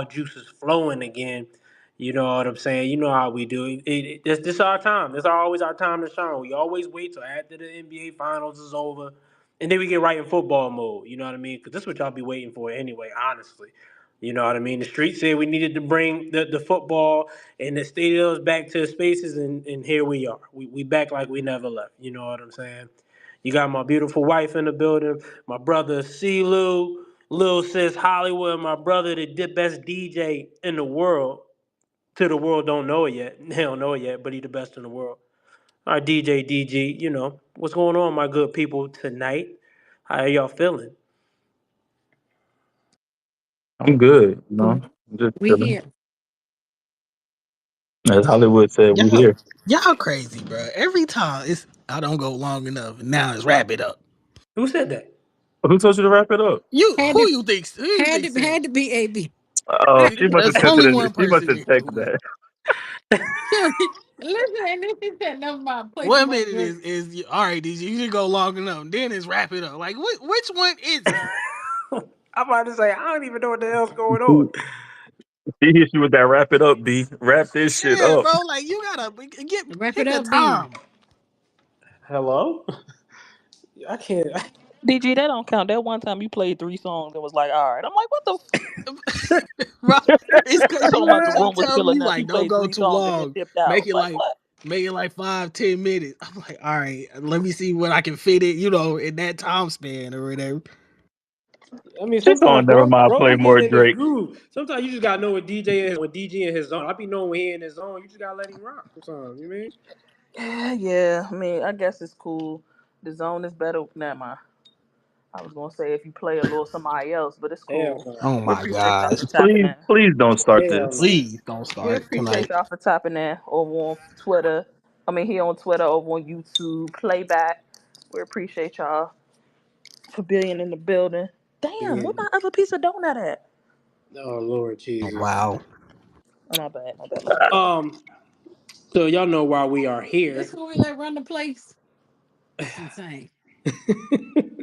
juices flowing again. You know what I'm saying? You know how we do. This our time. This always our time to shine. We always wait till after the NBA Finals is over, and then we get right in football mode. You know what I mean? Because this is what y'all be waiting for anyway. Honestly, you know what I mean. The streets said we needed to bring the football and the stadiums back to the spaces, and here we are. We back like we never left. You know what I'm saying? You got my beautiful wife in the building, my brother CeeLou, Lil Sis Hollywood, my brother, the best DJ in the world. To the world don't know it yet. They don't know it yet, but he the best in the world. Our DJ DG, you know, what's going on, my good people, tonight? How are y'all feeling? I'm good, you know. I'm just We chilling. here. As Hollywood said, we Y'all, here. y'all crazy, bro. Every time it's I don't go long enough. Now it's wrap it up. Who said that? Who told you to wrap it up? Had to Who you think said had to be AB. Oh, she must There's have sent only it. one She must person have that texted that. Listen, and this is that number about play too 1 minute much drink. is all right, DJ. You should go long enough. Then it's wrap it up. Like which one is it? I'm about to say, I don't even know what the hell's going on. She, she hit you with that wrap it up, B. Wrap this shit Yeah, up. bro. Like you gotta Wrap it pick a up, B. time. Hello? I can't. DG, that don't count. That one time you played 3 songs and was like, all right. I'm like, what the Bro, it's cause talking you about the kept room was telling filling me up. He like don't played go three too songs and then long. dipped out. I Make was it like, like what? make it like 5-10 minutes. I'm like, all right, let me see what I can fit it, in that time span or whatever. I mean, She told sometimes never mind, bro play be more getting in his Drake. groove. Sometimes you just gotta know when DJ in his zone. I be knowing when he in his zone. You just gotta let him rock. Sometimes, you mean? Yeah, I mean, I guess it's cool. The zone is better. Never mind. I was gonna say if you play a little somebody else, but it's Hell cool. no. Oh We my appreciate y'all gosh. for tapping Please, in. please don't start Hell this. no. Please don't We start appreciate tonight. y'all for tapping in over on Twitter. I mean, here on Twitter, over on YouTube, playback. We appreciate y'all for being in the building. Damn, where Yeah. my other piece of donut at? Oh Lord Oh, Jesus. wow. Oh, my bad, my bad, my bad. Um. So y'all know why we are This here. who we let run the place. It's insane.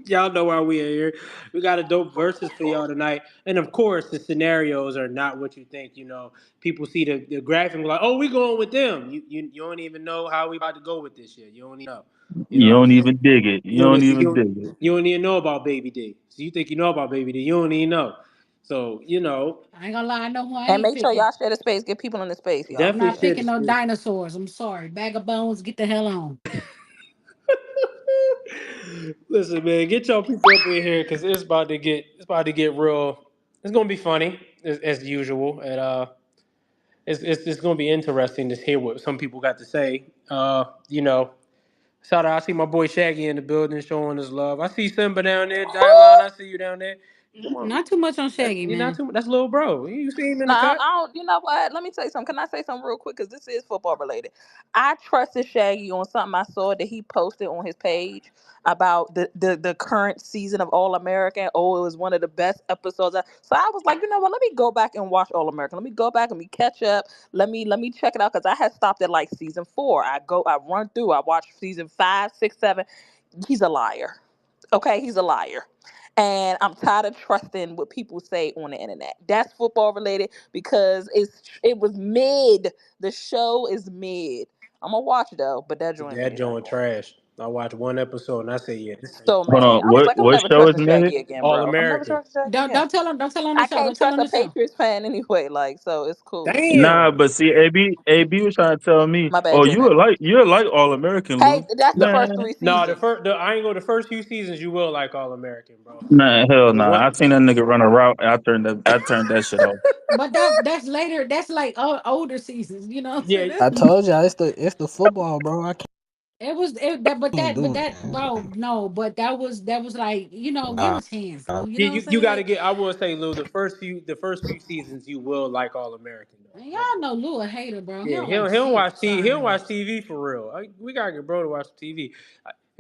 Y'all know why we are here. We got a dope verses for y'all tonight, and of course, the scenarios are not what you think. You know, people see the graphic and be like, "Oh, we going with them." You don't even know how we about to go with this shit. You don't even know. You know You what I'm don't saying? even dig it. You You don't, don't you even don't, dig it. you don't even know about Baby D. So you think you know about Baby D? You don't even know. So you know, I ain't gonna lie, I know who I And ain't make sure picking. y'all share the space. Get people in the space, y'all. I'm definitely not share the picking no space. dinosaurs. I'm sorry. Bag of bones, get the hell on. Listen, man, get your people up in here because it's about to get real. It's gonna be funny as usual, and it's gonna be interesting to hear what some people got to say. You know, shout out, I see my boy Shaggy in the building showing his love. I see Simba down there, Dylan. I see you down there. Come on, Not too much on Shaggy, you're not man. too. That's little bro. You see him in No, the cut. I don't. You know what? Let me tell you something. Can I say something real quick? Because this is football related. I trusted Shaggy on something I saw that he posted on his page about the current season of All American. Oh, it was one of the best episodes. So I was like, you know what? Let me go back and watch All American. Let me go back and me catch up. Let me check it out because I had stopped at like season 4. I run through. I watched season 5, 6, 7. He's a liar. Okay, he's a liar. And I'm tired of trusting what people say on the internet. That's football related because it was mid. The show is mid. I'm gonna watch it though, but that joint That mid. I ain't joint gonna lie. trash. I watched one episode and I said, yeah, this ain't So Hold mad. on. I was like, I'm What never show is trusting mid? Shaggy again, All bro. I'm never American. trusting Shaggy Don't again. don't tell him. Don't tell on the I show. can't Don't tell trust on a the show. Patriots fan anyway. Like, so it's cool. Nah, Damn. but see, AB was trying to tell me, My bad, oh, J Man. you're like All American, Hey, Lou. that's the No, first three Man, no, seasons. I ain't go the first few seasons. You will like All American, bro. nah, hell The nah. one, I seen that nigga run a route. And I turned that shit off. But that's later. That's like older seasons. You know what I'm saying? yeah, This I told y'all it's the football, bro. I that, can't but do it, that, man. bro, no, but that was like, give Nah, us hands, nah. bro. You yeah. know what I'm You saying? got to Like, get. I will say, Lou, the first few seasons, you will like All American, though. man, I'm gonna y'all know Lou a hater, bro. He Yeah, don't he like don't, he don't shit. watch TV. He Sorry. don't watch TV for real. We gotta get bro to watch TV.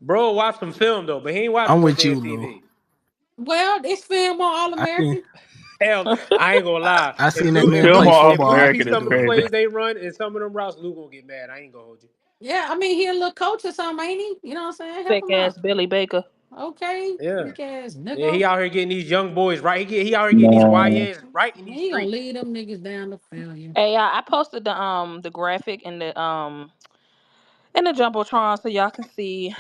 Bro, watch some film though, but he ain't watching I'm no with damn you, Lou. TV. Well, it's film on All I seen American. Hell, I ain't gonna lie. I If seen that Lou, if man Film play on Lou, All if Lou football. see American is some of the crazy. plays they run and some of them routes, Lou gonna get mad. I ain't gonna hold you. Yeah, I mean he a little coach or something, ain't he? You know what I'm saying? Help Fake him ass out. Billy Baker. Okay, Yeah. weak ass Yeah, nigga. he out here getting these young boys right. He out here getting these Man, YNs right in these He gonna streets. lead them niggas down to failure. Hey, I posted the graphic in the jumbotron so y'all can see,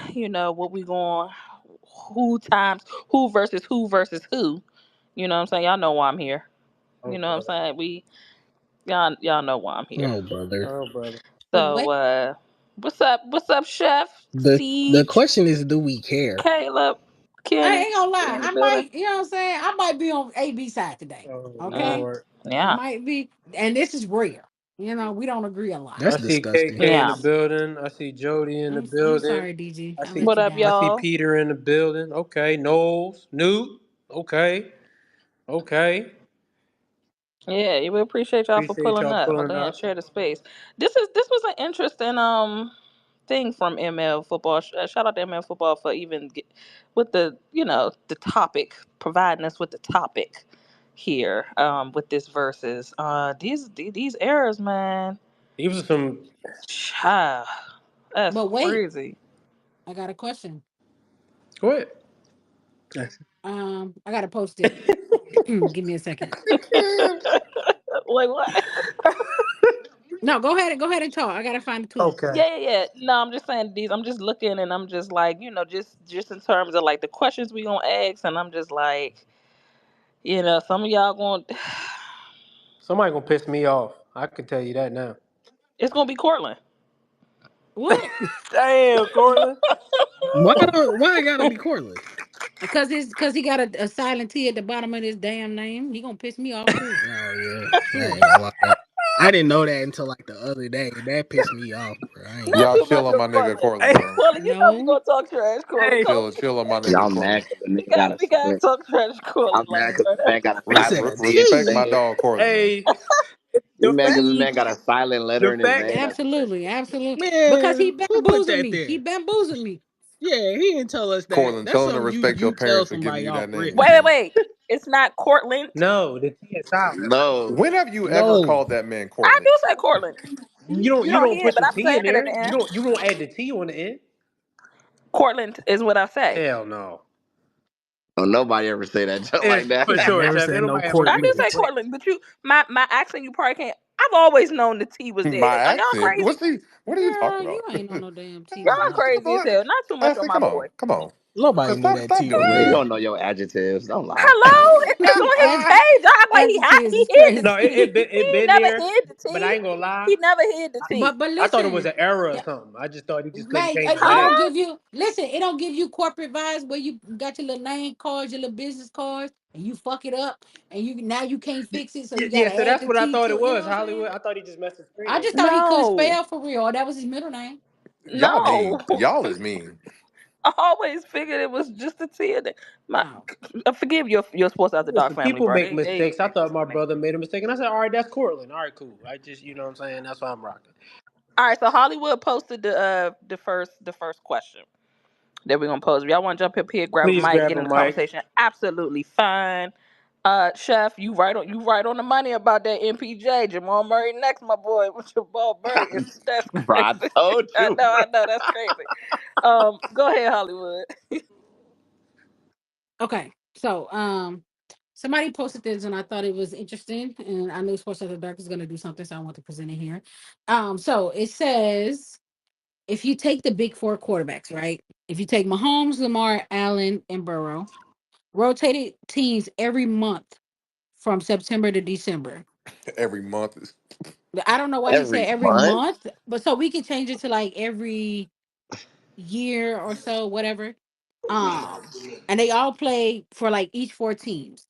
what we going, who versus who versus who. You know what I'm saying? Y'all know why I'm here. Oh You know what I'm brother. saying? Y'all know why I'm here. Oh, brother. Oh brother. The So what? what's up? What's up, Chef? The Siege, question is, do we care? Caleb, I Kenny, ain't gonna we lie. in the I building. might, you know what I'm saying? I might be on AB side today. Oh Okay? Lord. I Yeah, might be, and this is rare. You know, we don't agree a lot. That's I see disgusting. KK in the yeah. building. I see Jody in the I'm building. sorry, DG. I I see let What you up, I down. see y'all? Peter in the building. Okay. Knowles. Newt. Okay. Okay. Yeah, we appreciate y'all for Appreciate pulling y'all up. pulling Again, up. share the space. This was an interesting thing from ML football. Shout out to ML football for even with the topic, providing us with the topic here with this verses. These errors, man. These are some Child, that's But wait, crazy. I got a question. go ahead. I gotta post it. Give me a second. Like what? No, go ahead and talk. I gotta find the tweet. Okay. Yeah. No, I'm just saying these. I'm just looking and I'm just like, just in terms of like the questions we gonna ask, and I'm just like, some of y'all going, Somebody gonna piss me off. I can tell you that now. it's gonna be Cortland. What? Damn, Cortland. Why it gotta be Cortland? Because he got a silent T at the bottom of his damn name. He gonna piss me off too. Oh yeah, I Shit. ain't gonna lie. I didn't know that until like the other day. That pissed me off, bro. I ain't Not gonna Y'all lie. too much chill on of my nigga Cortland. Cortland, Hey, bro. Cortland, we No. gonna talk trash, Cortland. hey, Coach, Chill on my nigga Y'all mad Cortland. because the man got a we gotta silent. talk trash, I'm Cortland, mad like, because bro. the man got a I silent said Re- a letter in his respect T. my name. dog Cortland, man. hey. You The mad fact, because the man got a silent letter the in his fact. name? That's crazy. Absolutely, absolutely. Because he Man, who put bamboozled that me. He there? bamboozled me. Yeah, he didn't tell us that. Cortland, That's tell him to something respect your you tell parents for giving somebody you off that rip. name, Wait, wait, man. wait. It's not Cortland. No, the T is silent. No. When have you ever No, called that man I Cortland? do say Cortland. You You don't don't don't hear it, put but the I'm T saying in it at there. the end. You don't add the T on the end. Cortland is what I say. Hell no. Don't nobody ever say that joke Yeah, like that. for I sure, never Chef. Ain't said no nobody ever I heard do you Cortland. say complain. Cortland, but my accent you probably can't. I've always known the T was there. My Are y'all accent? crazy? What are you talking Girl, about? you ain't on no damn T Y'all with nothing. crazy as hell. Not too much on Ashley, my come on, boy. come on. Nobody knew that Stop T was doing You that. there. don't know your adjectives. Don't lie. Hello, it's on his page. I act like he As hot. tears He is hid the crazy. No, T. He it ain't been never there, hid the but I T. ain't gonna lie. He never hid the T. But I thought it was listen, an error or yeah, something. I just thought he just couldn't man, change his it name. don't Huh? give you listen, it don't give you corporate vibes where you got your little name cards, your little business cards, and you fuck it up and you now you can't fix it, so you Yeah, gotta so add that's the what I T thought it to, you know was, what I'm saying? Hollywood. I thought he just messed his screen I up. just thought he couldn't No, spell for real, or that was his middle name. Y'all no. mean. Y'all is mean. I always figured it was just a T. My, No. forgive your sports after dark Listen, family, people bro. make They mistakes. I thought mess my with me. brother made a mistake, and I said, "All right, that's Cortland. All right, cool." I just, you know what I'm saying? That's why I'm rocking. All right, so Hollywood posted the first question that we're gonna pose. If y'all want to jump up here, grab a Please mic, grab get a in the mic. conversation. Absolutely fine. Chef, you right on the money about that MPJ. Jamal Murray next, my boy. Jamal Murray is that's Bro, I crazy. told I you, know, bro. I know, that's crazy. Go ahead, Hollywood. Okay. So somebody posted this and I thought it was interesting. And I knew Sports After Dark is gonna do something, so I want to present it here. So it says if you take the big four quarterbacks, right? If you take Mahomes, Lamar, Allen, and Burrow, rotated teams every month from September to December. Every month is I don't know why he said Every every month? month, but so we could change it to like every year or so, whatever. And they all play for like each four teams.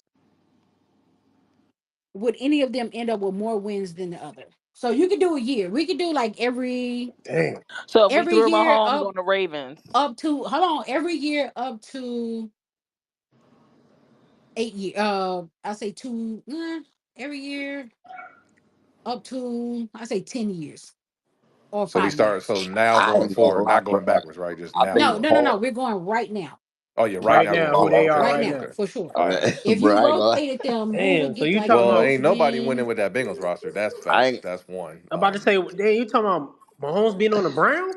Would any of them end up with more wins than the other? So you could do a year. We could do like Dang. So if we every threw year Mahomes on the Ravens, up to hold on, every year up to 8 years. I say two. Every year up to I say 10 years or so we five start. years. So now I going ain't gonna forward, lie, not bro. going backwards, right? Just I now think No, going no, no, forward. no. Mahomes. We're going right now. Oh yeah, I right Right now think going now, who forward. they Okay, are Right right okay, now, now? okay. for sure. All right. If bro, you I ain't gonna lie. rotated them, who would Damn. So get you like the talking Well, about? most ain't nobody winning wins? with that Bengals roster. I ain't That's one. I'm about to say, damn, you talking about Mahomes being on the Browns?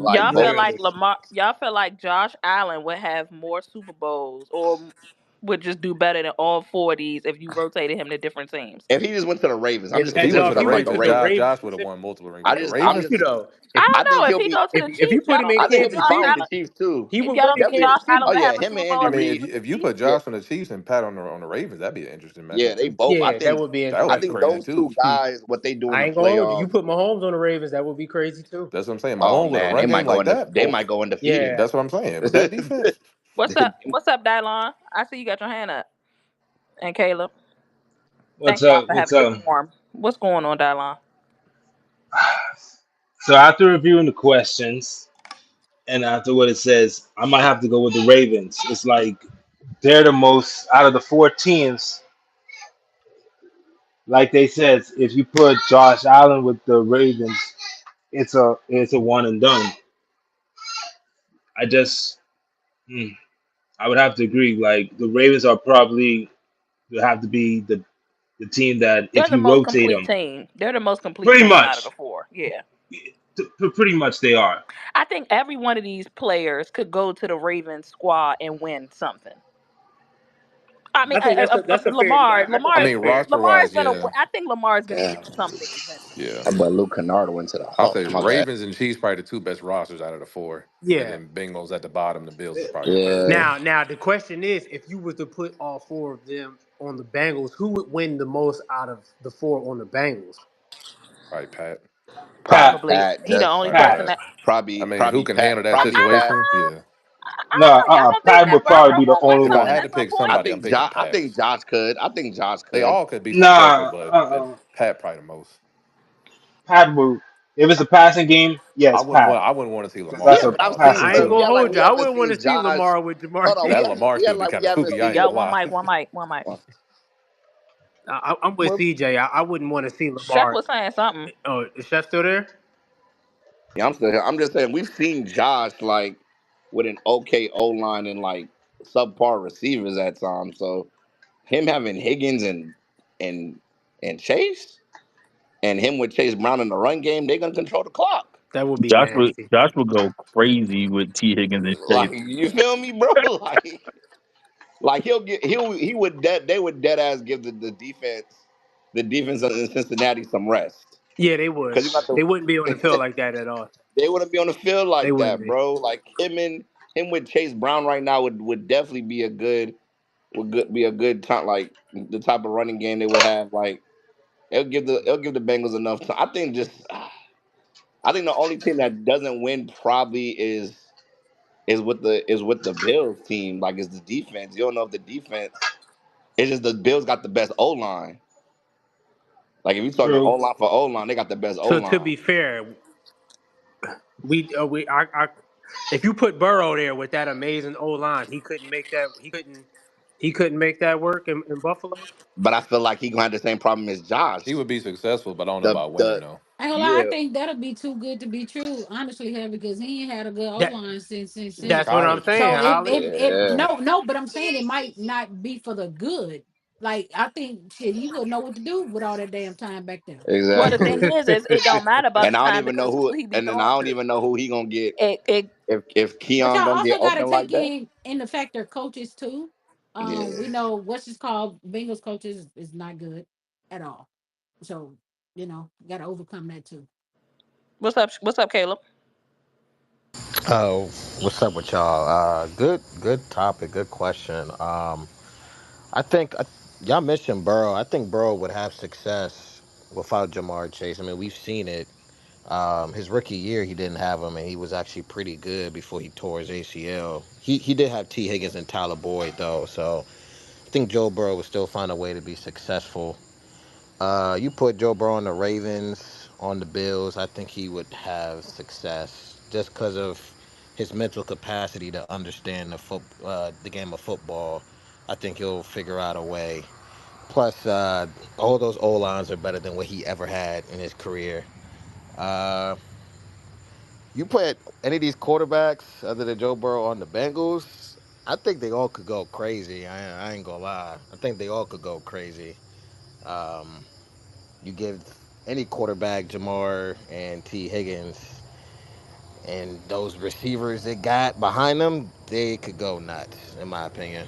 Like Y'all feel both. like Literally. Lamar? Y'all feel like Josh Allen would have more Super Bowls or would just do better than all four of these if you rotated him to different teams. If he just went to the Ravens, I'm If just If he picking went no, him to if to the he like went the to Ravens, the Ravens. Josh Ravens would have specific, won multiple rings. I But the just, I I'm ask Ravens, you just, though, I I don't think know he'll if he be. go to the if you Chiefs. put him in I think he'll Kansas be Josh fine with City, the Allen. Chiefs too. he If would y'all don't win think Definitely. Josh Kansas Allen City. Oh gonna yeah, have a him Super and Bowl Andy I mean, Reid. appearance with if the you Chiefs? put Yeah, Josh on the Chiefs and Pat on the Ravens, that'd be an interesting yeah, matchup they too. both. I Yeah, that think. would be That would I be interesting. think crazy those too. two guys, what they do in I the ain't gonna hold you. You playoffs. put Mahomes on the Ravens, that would be crazy too. That's what I'm saying. Oh Mahomes with a man, run game like that. they Oh, might go undefeated. Yeah. that's what I'm saying. With that defense, What's up? What's up, Dylon? I see you got your hand up. And Caleb. What's Thank God up? for What's having up? decorum. What's going on, Dylon? So after reviewing the questions and after what it says, I might have to go with the Ravens. It's like they're the most out of the four teams. Like they said, if you put Josh Allen with the Ravens, it's a one and done. I just I would have to agree. Like the Ravens are probably will have to be the team that They're if the you most rotate complete them, team. They're the most complete pretty team out of the much, four. Yeah. pretty much they are. I think every one of these players could go to the Ravens squad and win something. I mean, I think that's a fair. Lamar. I think I Lamar. that's mean fair. roster Lamar is wise, gonna. yeah, I think Lamar is gonna Damn, get something convincing. yeah. but Luke Kennard went to the I'll Hawks. say My bad. Ravens and Chiefs probably the two best rosters out of the four, and Yeah. then Bengals at the bottom. The Bills is probably the third. Yeah, Now the question is, if you were to put all four of them on the Bengals, who would win the most out of the four on the Bengals? Probably Pat. probably Pat, Probably Pat. he the Just only Probably person Pat. Pat. that. I mean, who probably can Pat. handle that Probably Pat. situation? Yeah. I No, don't know. Y'all don't think Pat that would Burrow probably be the gonna win only If I one. something had at to some pick point? somebody, I'm picking I Pat. think Josh could. I think Josh They could. all could be successful, Nah, but Pat probably the most. Pat would. If it's a passing game, yes, Pat. I wouldn't want to see 'Cause Lamar that's Yeah, a running but I'm all day. passing saying, I ain't but team. gonna hold you. we I haven't wouldn't want seen to see Josh. Lamar with Jamar Hold on, Chase. That Lamar we had still be like we kind of haven't kooky. I Yo, ain't gonna seen. one lie. mic, one mic, one mic. I'm with Well, CJ. I wouldn't want to see Chef Lamar. was saying something. Oh, is Chef still there? Yeah, I'm still here. I'm just saying we've seen Josh like with an okay O line and like subpar receivers at times. So him having Higgins and and Chase and him with Chase Brown in the run game, they're gonna control the clock. That would be Josh would nasty. Josh would go crazy with T Higgins and Chase. Like you feel me, bro? Like he would they would dead ass give the defense in Cincinnati some rest Yeah, they would. because you got They wouldn't be on the the field like that at all. they wouldn't be on the field They like wouldn't that, be. bro. Like him with Chase Brown right now would definitely be a good be a good time, like the type of running game they would have. Like it'll give the Bengals enough time. I think the only team that doesn't win probably is with the Bills team. Like it's the defense. You don't know if the defense. It's just the Bills got the best O line. Like if you're talking O True. line for O line, they got the best O So to line. be fair, if you put Burrow there with that amazing O line, he couldn't make that. He couldn't make that work in Buffalo. But I feel like he gonna have the same problem as Josh. He would be successful, but I don't know The about winning the though. I ain't gonna lie, I yeah, think that'll be too good to be true, honestly, here because he ain't had a good O That line since since. that's what I'm College. saying, So Holly. yeah, no, but I'm saying it might not be for the good. Like I think shit, he wouldn't know what to do with all that damn time back there. Well, the exactly. thing is it don't matter about And the I don't time even know because who. who he be And then I throwing don't to. even know who he gonna get It if But Keon y'all don't get also got to open take like that. in the fact they're coaches too. Yeah, We know what's just called Bengals coaches is not good at all. So got to overcome that too. what's up? What's up, Caleb? Oh, what's up with y'all? Good topic, good question. I think y'all mentioned Burrow. I think Burrow would have success without Jamar Chase. I mean, we've seen it. His rookie year, he didn't have him, and he was actually pretty good before he tore his ACL. He did have T. Higgins and Tyler Boyd though, so I think Joe Burrow would still find a way to be successful. You put Joe Burrow on the Ravens, on the Bills. I think he would have success just because of his mental capacity to understand the game of football. I think he'll figure out a way. Plus, all those O lines are better than what he ever had in his career. Uh, you put any of these quarterbacks other than Joe Burrow on the Bengals, I think they all could go crazy. I ain't gonna lie. I think they all could go crazy. Um, You give any quarterback, Jamar and T. Higgins, and those receivers they got behind them, they could go nuts, in my opinion.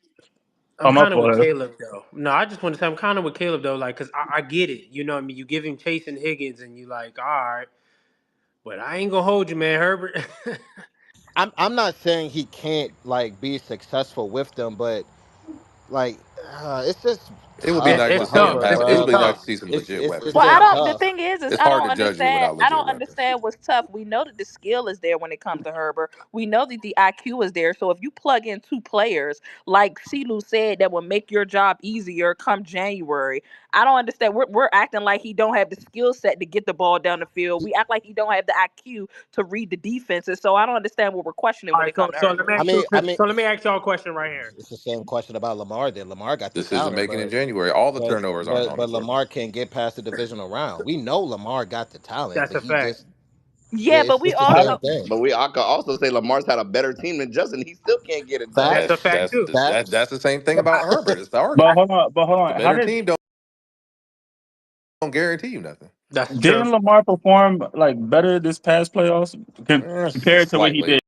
I'm Oh, my kind of with fault. Caleb though. No, I just want to say I'm kind of with Caleb though, like, cause I get it. You know what I mean? You give him Chase and Higgins, and you like, all right, but I ain't gonna hold you, man, Herbert. I'm not saying he can't like be successful with them, but like it's just It would be tough nice to It's see for him tough. Herbert, have. It's It it's would bro. be nice Like to tough. see some legit it's weapons. it's Well, just the tough. thing is It's I hard don't to judge you understand. without I legit don't weapons. understand what's tough. We know that the skill is there when it comes to Herbert. We know that the IQ is there. So if you plug in two players, like Silu said, that will make your job easier come January. I don't understand. We're acting like he don't have the skill set to get the ball down the field. We act like he don't have the IQ to read the defenses. So I don't understand what we're questioning All when right, it comes to so let me Herbert. I ask you mean, a I quick. mean, So let me ask y'all a question right here. it's the same question about Lamar. Did Lamar got the Decision talent, making in but January. All the but turnovers aren't but on the but quarterback. Lamar can't get past the divisional round. We know Lamar got the talent, That's but a he fact. just Yeah, but we it's the How same also thing. But I could also say Lamar's had a better team than Justin. He still can't get it done. That's a Facts, fact too. facts. That's the same thing about Herbert. It's the but argument. hold on, but hold The on. How better did team don't guarantee you nothing. That's true. didn't Lamar perform like better this past playoffs compared to what he did Slightly.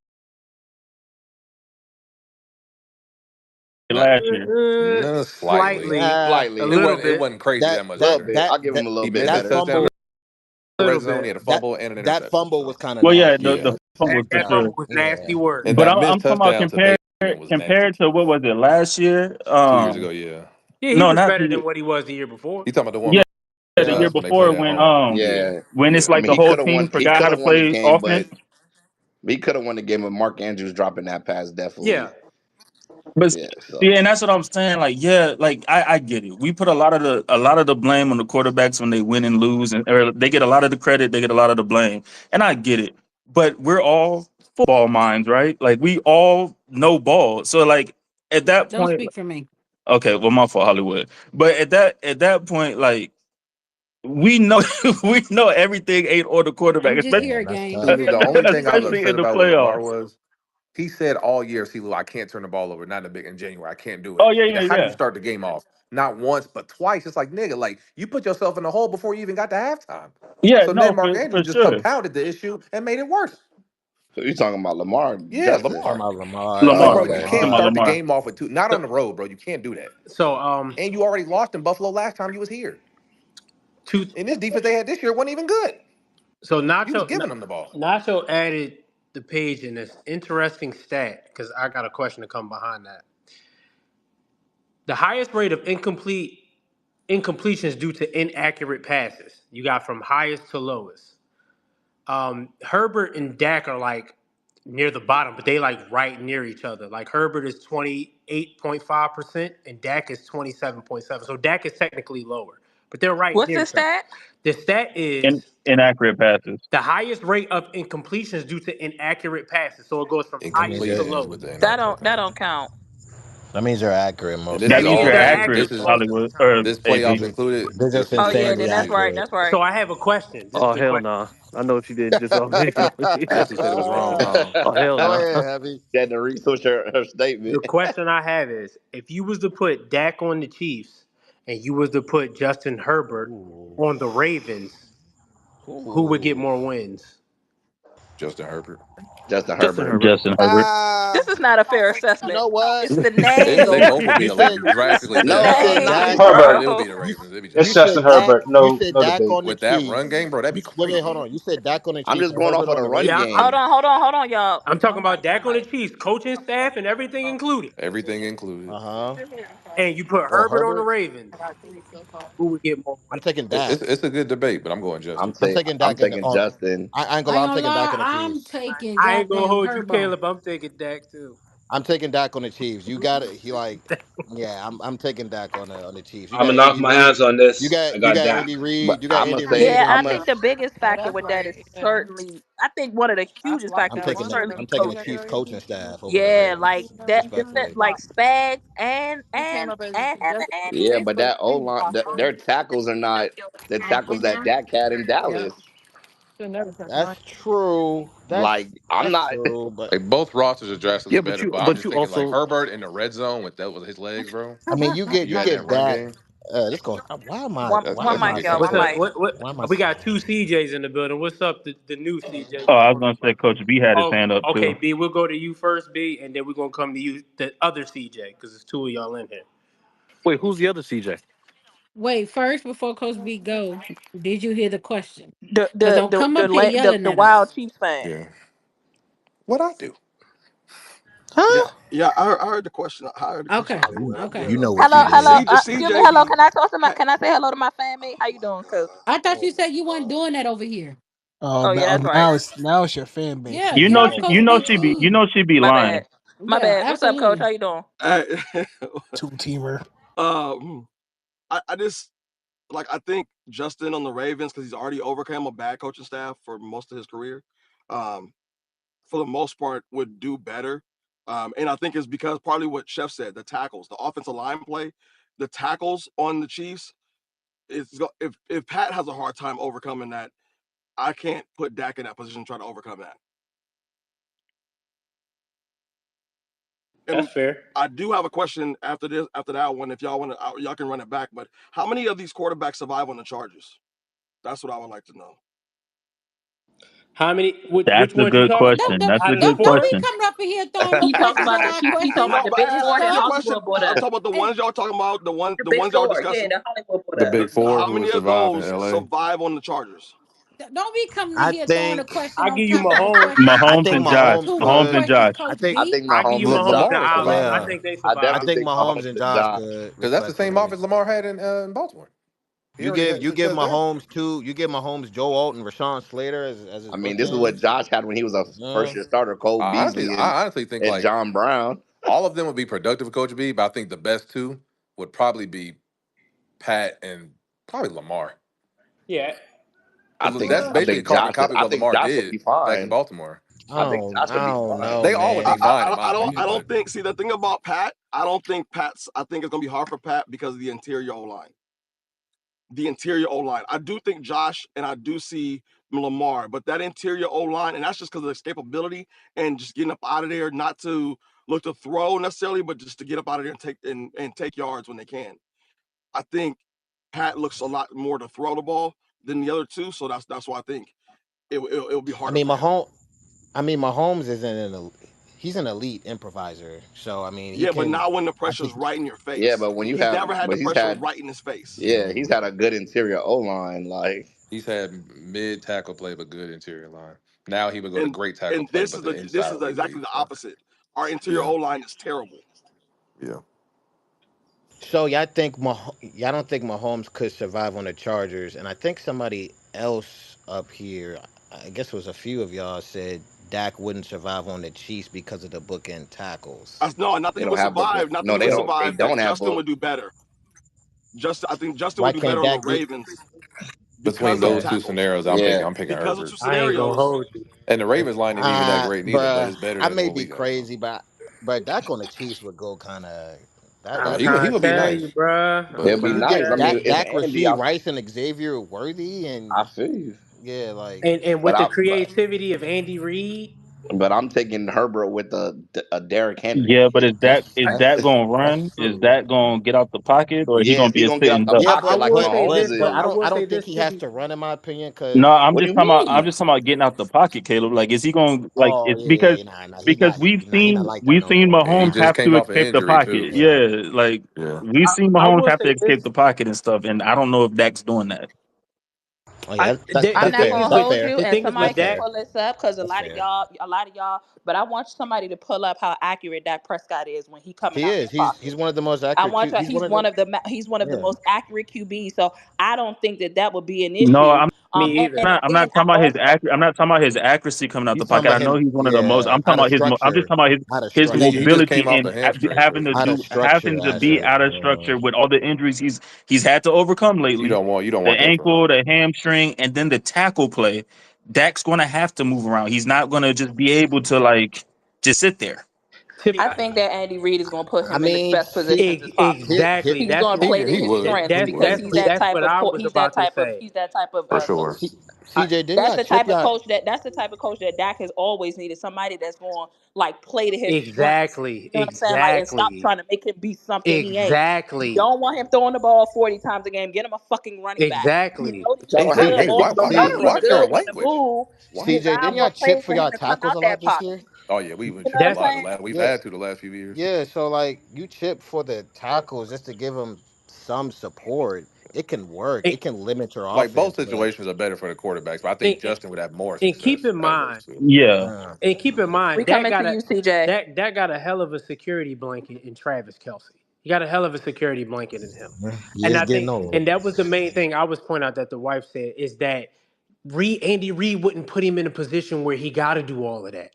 Not last year? no, slightly. Slightly, Nah, a It little wasn't. It bit, wasn't crazy that that much A little that better. bit. that I'll give him that a little He bit missed that that better. touchdown in fumble the little red zone. He bit. had a that fumble and an that interception. fumble was So kind of Well, yeah, nasty. yeah, the fumble That was for that sure. fumble was nasty Yeah, work. and But that I'm missed talking about touchdown to Bateman was nasty compared too. to what was it last year? 2 years ago, yeah. Yeah, he No, was not better than 2 years. what he was the year before. He talking about the one Yeah, versus the Yeah. year us when they played before at home. Yeah, when it's yeah. I like mean, the whole team he forgot how could to have won the play game, offense. but he could have won the game with Mark Andrews dropping that pass. Yeah, Definitely. But Yeah. So yeah, and that's what I'm saying. Like, yeah, like I get it. We put a lot of the blame on the quarterbacks when they win and lose, and or they get a lot of the credit, they get a lot of the blame, and I get it. But we're all football minds, right? Like we all know ball. So like at that Don't point, speak for me. okay, well my fault, Hollywood. But at that point, like we know we know everything ain't on the quarterback, I'm just especially here yeah, a that's game. tough. Lou, the only thing I was especially upset in the about with Lamar playoffs. was he said all year, see, Lou, I can't turn the ball over, not in the big in January. I can't do Oh it. yeah, And then yeah, how do you yeah, start the game off? Not once, but twice. It's like, nigga, like you put yourself in the hole before you even got to halftime. yeah. So No, then Mark Andrews for just sure, compounded the issue and made it worse. you talking about Lamar, Yeah, Justin? Talking Lamar. about Lamar. Like, Lamar. bro, Oh, you okay. I'm can't talking about start the Lamar. game off with two, not So on the road, bro. You can't do that. so And you already lost in Buffalo last time you was here. two And this defense they had this year wasn't even good. so You was giving them the ball. Nacho added the page in this interesting stat because I got a question to come behind that. The highest rate of incompletions due to inaccurate passes. You got from highest to lowest. Herbert and Dak are like near the bottom, but they like right near each other. Like Herbert is 28.5% and Dak is 27.7. So Dak is technically lower, but they're right What's near this each other. stat? The stat In is inaccurate passes. the highest rate of incompletions due to inaccurate passes. So it goes from That means highest to they're Incompletions with lowest. the That inaccurate don't passes. count. that means they're accurate And most this of That is the That means means all they're they're time. this accurate, accurate is most of the Hollywood time. or this playoffs AB. included. They're This just Oh yeah, playoffs then insanely that's included. right. accurate. That's right. So I have a question. This is Oh the hell question. nah. I know what you did just already. Jesse said it was wrong, wrong. Oh hell Go nah. ahead, Heavy. She had to reswitch her statement. The question I have is, if you was to put Dak on the Chiefs and you was to put Justin Herbert Ooh. on the Ravens, who would get Ooh. more wins? Justin Herbert. Justin Justin Herbert. Herbert. Justin Herbert. This Ah, is not a fair you assessment. know what? It's the They You they name. said both would be you said drastically It's the better, you No, bro. said it's not. name, Dak. It, Herbert. it would be bro. the Ravens. It'd be You It's Justin. said Justin Dak. Herbert. You No, said no Dak debate. on the With that run Chiefs. game, bro, that'd be Wait, crazy. hold on. You said Dak on the I'm Chiefs just and going off Herbert of on the the run Yeah, Ravens. Hold game. on, hold on, hold on, y'all. I'm talking about Dak on the Chiefs, coaching staff and everything included. Everything included. Uh huh. And you put Oh, Herbert on the Herbert. Ravens, who would get more I'm wins? taking Dak. It's a good debate, but I'm going I'm Justin. I'm taking taking I'm Dak in the, taking on. Justin. I ain't gonna I lie. ain't I'm gonna taking Dak lie, on the I'm Chiefs. taking I ain't gonna goddamn hold you, Herbo. Caleb. I'm taking Dak too. I'm taking Dak on the Chiefs. You got it. He like, yeah. I'm taking Dak on the Chiefs. You I'm got gonna knock Andy my Reid. hands on this. I You got got Dak. Andy But Reid. You got I'm gonna Andy say Reid Yeah, on I I'm the. a think the biggest factor with that is certainly. I think one of the hugest factors would certainly be I'm taking the coaching. Chiefs coaching staff over the Yeah, like Ravens, that defense, respectfully. like Spags and having yeah, Andy. but that O line, their tackles are not the tackles that Dak had in Dallas. That's true. Like I'm That's not. true. But Like both rosters are drastically Yeah, better, but I'm but just you thinking like also Herbert in the red zone with that with his legs, bro. I mean, You you got in that get run Dak. game. This going. One That's one that's gonna mic, be y'all. something What's One up? special. mic. Why am I? We got two CJs in the building. What's up, the new CJ? Oh, I was gonna say Coach B had his Oh, hand up okay, too. B. We'll go to you first, B, and then we're gonna come to you, the other CJ, because there's two of y'all in here. wait. Who's the other CJ? Wait, first before Coach B go, did you hear the question? The Because the don't the come the up here la- the, yelling the at wild us. Chiefs fan. Yeah. What I do? Yeah. Huh? Yeah, I heard the question. I heard the question Okay. earlier. Okay. You know what Hello, you hello. did. Excuse me. Hello. CJ Can I talk to my? be Can I say hello to my fan mate? How you doing? Cause I thought you said you weren't doing that over here. oh yeah, that's right. Now it's your fan base. Yeah, I You get get know off it. she, Coach you know B, she be, you please. know she be My bad. lying. My Yeah, bad. What's up, Coach? absolutely. How you doing? I, Two teamer. um I just like I think Justin on the Ravens because he's already overcome a bad coaching staff for most of his career. Um, for the most part, would do better. And I think it's because partly what Chef said, the tackles, the offensive line play, the tackles on the Chiefs. If Pat has a hard time overcoming that, I can't put Dak in that position trying to overcome that. And That's fair. I do have a question after this, after that one. If y'all want to, y'all can run it back. But how many of these quarterbacks survive on the Chargers? That's what I would like to know. How many? That's Which a ones you good talking Don't, question. about? don't, That's a Hollywood good don't Brothers? be question. coming up in here throwing no He talking questions about at the our he talking questions. about No, the but big I, four, I the have a Stop. question. Hollywood boy. I'm talking about the Hey, ones y'all talking about, The the big ones y'all four, yeah, discussing. the Hollywood The boy. big four How who would many of survive in those LA. survive on the Chargers? don't be coming in I here throwing a think question I on give you top of a Mahomes. question. I Mahomes think and That's Josh. Mahomes two good Mahomes could. and questions, Josh. I Coach think I B. think I give you Mahomes and Mahomes and Josh Lamar would Allen. survive. I survive. yeah. think they I I survive. definitely think think Mahomes Mahomes and and Josh Josh. could, Because that's the same respectfully. offense Lamar had in Baltimore. He You already give had you give success there. Mahomes you give Mahomes Joe Alton, Rashawn Slater as his I mean, this is what bookends. Josh had when he was a first year starter, Cole Beasley I honestly think and like John Brown. all of them would be productive with Coach B, but I think the best two would probably be Pat and probably Lamar. Yeah. Because that's I basically think carbon Josh copy of I what think Lamar Josh will did be back in fine. Baltimore. I think Josh will I be don't fine. know, They all would be man. fine in my I opinion, don't but think. See, the thing about Pat, I don't think Pat's. I think it's gonna be hard for Pat because of the interior O line. The interior O line. I do think Josh and I do see Lamar, but that interior O line, and that's just because of escapability and just getting up out of there, not to look to throw necessarily, but just to get up out of there and take yards when they can. I think Pat looks a lot more to throw the ball than the other two, so that's why I think it'll be I harder mean for him. Mahomes isn't he's an elite improviser. So I mean he Yeah, but can not when the I pressure's think right in your Yeah, face. but when you He's have, never had the but he's pressure had, right in his face. yeah, he's had a good interior O line. Like, he's had mid tackle play but good interior line. Now he would go to And great tackle and play, this but is the this inside is would be exactly weak. the So opposite. Our interior yeah, O line is terrible. yeah. so. Y'all don't think Mahomes could survive on the Chargers, and I think somebody else up here, I guess it was a few of y'all said Dak wouldn't survive on the Chiefs because of the bookend tackles. No, not that they he don't would have the book. survive. Not that No, he they would don't. They survive. That don't have Justin book. would do better. I think Justin would Why do can't better on the Dak get Ravens Between because of the those okay? two tackles. scenarios, Yeah, I'm picking Because of Herbert. two I ain't gonna scenarios. hold you. And the Ravens line ain't even that great neither, but Bruh, it's better I than may what be we got. So crazy, but Dak on the Chiefs would go kind of I'm that'd he trying be to would be tell you, nice, bruh. I'm it'll but be and you trying to nice. get I tell you. mean, Dak it's Dak Andy. Rasheed Rice and Xavier Worthy I and feel you, yeah, like And but with the creativity of Andy Reid, I'm taking Herbert with a Derrick Henry. Yeah, but is that's that gonna run? that's Is true. that gonna get out the pocket, or is he Yeah, gonna is he be a gonna get out sitting the duck? Yeah, I pocket like will say Mahomes this but though. is? I will I say don't think this he to has be. to run in my opinion No, because What do you mean? I'm just talking about getting out the pocket, Caleb. Like, is he going like oh it's yeah, nah, because he not like that we've no seen more. and he Mahomes just have came to off an escape the injury too. pocket. Yeah. So Yeah, like yeah, we've seen I Mahomes will have to say escape this. the pocket and stuff, and I don't know if Dak's doing that. Oh yeah, The I'm that's not thing fair. is gonna That's with hold fair. you, the and thing is somebody with That's can Dak. fair. pull this up because That's fair. a lot of y'all, but I want somebody to pull up how accurate Dak Prescott is when he coming He out is. that pocket. He's one of the most I accurate. want you. He's one of the He's one of the yeah. most accurate QBs. So I don't think that would be an No, issue. Me either. And I'm then not I talking about his also I'm not talking about his accuracy coming out You the talking pocket. about I know him? he's one of the most. Yeah, I'm talking out of about I'm just structure, talking about out of his he structure, just came mobility off and the hamstring having to surgery. out of do structure Yeah, aspect. out of Yeah. structure with all the injuries he's had to overcome lately. you don't The want that from ankle, him. the hamstring, and then the tackle play. Dak's going to have to move around. He's not going to just be able to like just sit there. Tip, I think that Andy Reid is going to put I him in the mean, best positions as possible. here, exactly. He's going to play to He his would, strengths he would, because That's he's that that's type what of I was about to say. he's that type of for coach. sure. I, CJ, didn't y'all chip y'all? That's the type of coach that Dak has always needed. Somebody that's going to like play to his strengths. exactly, You know what I'm saying? Like, and stop exactly, trying to make him be something he ain't. You exactly, don't want him throwing the ball 40 times a game. Get him a fucking running back. He's exactly. Y'all don't have. See, Hey, also see, known to be watch good your when the language. move. His CJ, didn't eyes y'all gonna chip play for for y'all him to come tackles out a lot that this pocket. year? Oh yeah, we've been You know what chipping a I'm That's lot. saying? We've Yeah, had to the last few years. yeah. So like, you chip for the tackles just to give them some support. it can work. And, It can limit your Like both offense, but situations are better for the quarterbacks, but I think and, Justin would have more and keep success in out of those mind, two. Yeah. We Dak coming to got a you, CJ. Dak got a hell of a security blanket in Travis Kelsey. He got a hell of a security blanket in him. he And is I getting think, old. and that was the main thing I was pointing out that the wife said is that Andy Reid wouldn't put him in a position where he got to do all of that.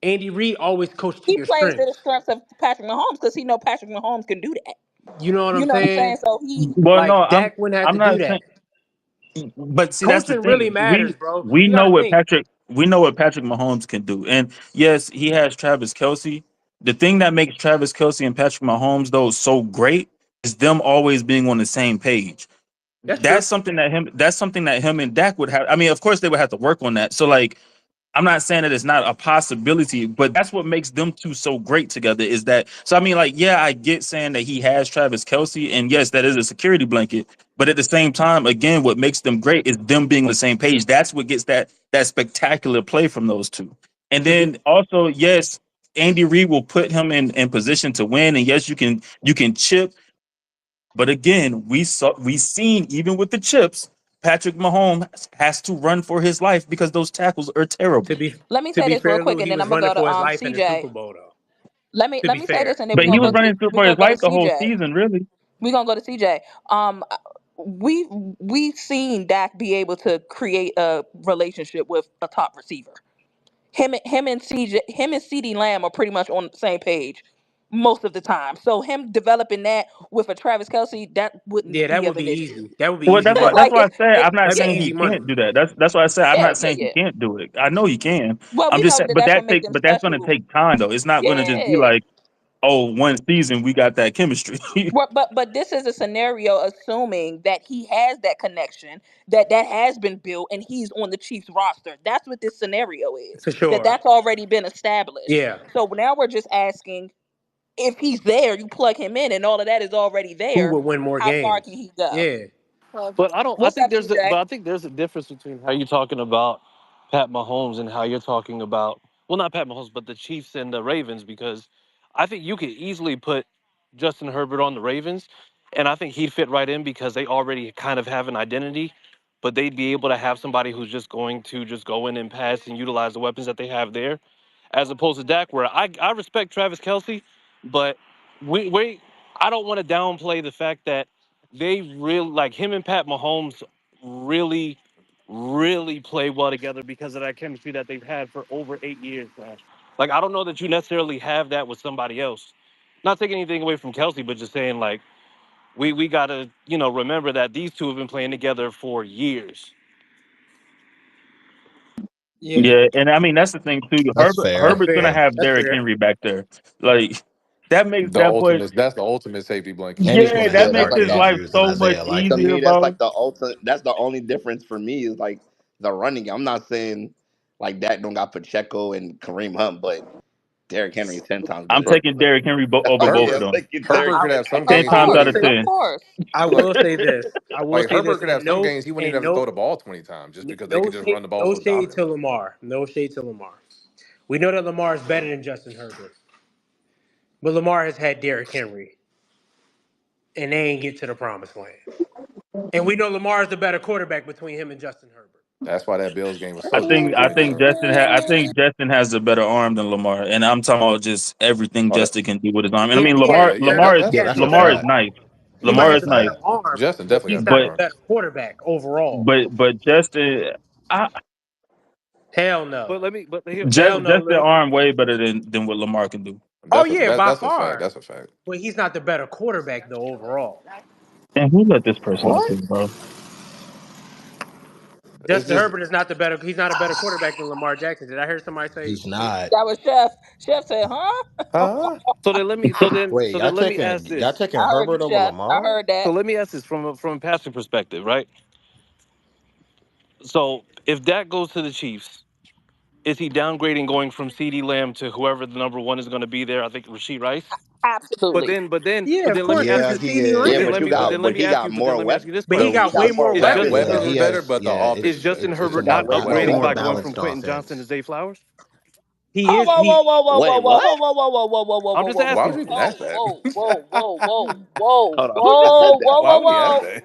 Andy Reid always coached to He your plays to the strengths. strengths of Patrick Mahomes because he know Patrick Mahomes can do that. You know what I'm You know what I'm saying? saying? So he Well, no, Like Dak wouldn't have I'm to do not that. saying. But see, that's the Coaching really thing. matters, bro. We You got know to what think. Patrick Mahomes can do, and yes, he has Travis Kelsey. The thing that makes Travis Kelsey and Patrick Mahomes though so great is them always being on the same page. That's true. That's something that him and Dak would have. I mean, of course, they would have to work on that. So like, I'm not saying that it's not a possibility, but that's what makes them two so great together. Is that so? I mean, like, yeah, I get saying that he has Travis Kelsey, and yes, that is a security blanket. But at the same time, again, what makes them great is them being on the same page. That's what gets that spectacular play from those two. And To be then also, yes, Andy Reid will put him in position to win, and yes, you can chip. But again, we seen even with the chips, Patrick Mahomes has to run for his life because those tackles are to terrible. be let me to say be this real fair, quick, Lou, and he then was I'm gonna running go to for his life in the CJ. Super Bowl though. Let me To let be me say fair. this, and then But we're he gonna was go to running for his life the whole CJ. season, really. We're gonna go to CJ. Um, we've seen Dak be able to create a relationship with a top receiver. Him and CD Lamb are pretty much on the same page most of the time. So him developing that with a Travis Kelsey, that Yeah, wouldn't that be would of be an issue. easy. That would be Well, easy money. that's Like why I said I'm not That'd be saying yeah, he easy money. can't do that. That's why I said I'm yeah, not yeah, saying he yeah. can't do it. I know he can. Well, I'm we just know saying, that that's what make them but that's going to special. take time though. It's not going to just be Yeah. like, oh, one season we got that chemistry. But this is a scenario assuming that he has that connection, that has been built, and he's on the Chiefs roster. That's what this scenario is. For sure. That's already been established. Yeah. So now we're just asking if he's there, you plug him in, and all of that is already Who there. would win more How far games? can he go? Yeah. But I don't. I What's think up, there's. But CJ? I think there's a difference between how you're talking about Pat Mahomes and how you're talking about. Well, not Pat Mahomes, but the Chiefs and the Ravens, because I think you could easily put Justin Herbert on the Ravens, and I think he'd fit right in because they already kind of have an identity. But they'd be able to have somebody who's just going to just go in and pass and utilize the weapons that they have there, as opposed to Dak, where I respect Travis Kelsey, but we I don't want to downplay the fact that they really like him and Pat Mahomes really, really play well together because of that chemistry that they've had for over 8 years now. Like I don't know that you necessarily have that with somebody else. Not taking anything away from Kelsey, but just saying like we gotta, remember that these two have been playing together for years. Yeah. Yeah, and I mean that's the thing too. That's fair. That's Herbert's gonna fair. have That's Derrick fair. Henry back there. Like that makes The that boy. ultimate that's the ultimate safety blanket. And he's Yeah, going to that have Yeah, that's makes Mark like his the life Andrews and so much Isaiah to Likely. easier, me, that's bro. like the ultimate. That's the only difference for me is like the running. I'm not saying like that don't got Pacheco and Kareem Hunt, but Derrick Henry is 10 times I'm better. taking Derrick Henry That's over all both me. of Herbert I'm them taking Derrick Herbert I, could Henry. have some Of 10 games he times wouldn't out course, of even of 10. course. I will say this. I will like say this, Herbert could have some games he wouldn't and even have to no throw the ball 20 times just because they no could just run shade, the ball no so shade dominant. to Lamar. No shade to Lamar. We know that Lamar is better than Justin Herbert, but Lamar has had Derrick Henry, and they ain't get to the promised land. And we know Lamar is the better quarterback between him and Justin Herbert. That's why that Bills game was I so think I disappointing, think bro. Justin has a better arm than Lamar, and I'm talking about just everything Oh, that, Justin can do with his arm. And I Yeah, mean yeah, yeah. Yeah, that's a He might Lamar is have, fact. nice. he might That's Lamar a have is the nice, better fact. arm, Justin but definitely he's got better not the but arm. better quarterback overall. but Justin, Hell no. But here, Hell no, Justin Lou. arm way better than what Lamar can do. Oh That's a yeah, by that's a fact. far. That's a fact. But he's not the better quarterback though overall. And who let this person up What? here, bro? It's Justin just Herbert is not the better. He's not a better quarterback than Lamar Jackson. Did I hear somebody say? He's not. That was Chef. Chef said, "Huh?" huh? so then let me Wait, so then let me ask y'all this. taking I heard you, Herbert over Chef. I Lamar? heard So that. let me ask this from a passing perspective, right? So if Dak goes to the Chiefs, is he downgrading going from CD Lamb to whoever the number one is going to be there? I think Rasheed Rice. But Absolutely. then, but then, Yeah, but of then let course, me ask because Yeah, you. it's he CD But Yeah, then is. Lamb. let me. But then let but me he ask got you. But more then let me ask weapons. you this But he question: He got way got more more That weapons. weapons Yeah, weapons though. is he better, is. but the Yeah, is offense Justin It's Herbert about not it's a weapons. upgrading more by going from balanced Quentin offense. Johnston to Zay Flowers? He Oh, is whoa, he. whoa, whoa, whoa, Wait, whoa, whoa, what? whoa, whoa, whoa, whoa, whoa, whoa, I'm whoa, just whoa, why whoa, would asking. you even ask whoa, that? whoa, whoa, whoa, whoa, whoa, Hold on. Who just said whoa, that? whoa, Why whoa, would he ask whoa. that?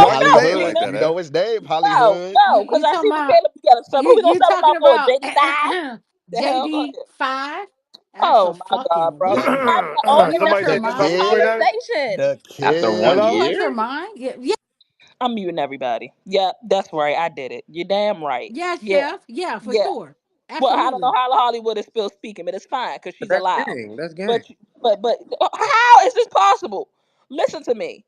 No, Why you no, say it Hollywood. like Gina. that, You eh? know his name, No, Hollywood. no, because You I see talking what about Caleb be getting stuff. Who we gonna you sell him talking out for? about JD 5? The hell? Go JD ahead. 5? Oh my God, bro! Absolutely. He's The not the only You Somebody out your said the this representing about the mind? the kid, 49ers? conversation. the After kid. one You Hello. out your year? mind? Yeah, yeah, I'm muting everybody. Yeah, that's right. I did it. You're damn right. yeah, Yeah, chef. Yeah, for yeah. sure. Well, I don't know Absolutely. how Hollywood is still speaking, but it's fine because But she's that's allowed. gang. That's gang. But how is this possible? Listen to me.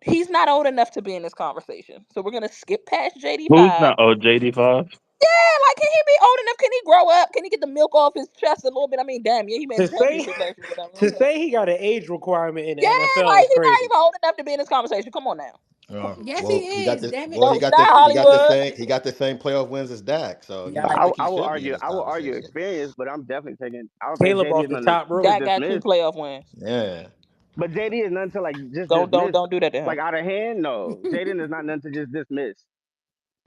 He's not old enough to be in this conversation, so we're gonna skip past JD Who's 5. not? Oh, JD5. Yeah, like can he be old enough? Can he grow up? Can he get the milk off his chest a little bit? I mean, damn, yeah, he made To the say championship last year, whatever. to say he got an age requirement in the Yeah, NFL like is he's not crazy. even old enough to be in this conversation. Come on now. Yes, he Well, he got is. the Damn it. well, No, not he got the Hollywood. same playoff wins as Dak. So Yeah, you know, I I like think he I will should be in argue. this I will argue conversation. experience, but I'm definitely taking. I don't think Caleb JD off is the nothing top to rope. Dak got 2 dismiss. playoff wins. Yeah. But JD is nothing to like just Don't dismiss. don't do that to him. Like out of hand, no. Jaden is not nothing to just dismiss.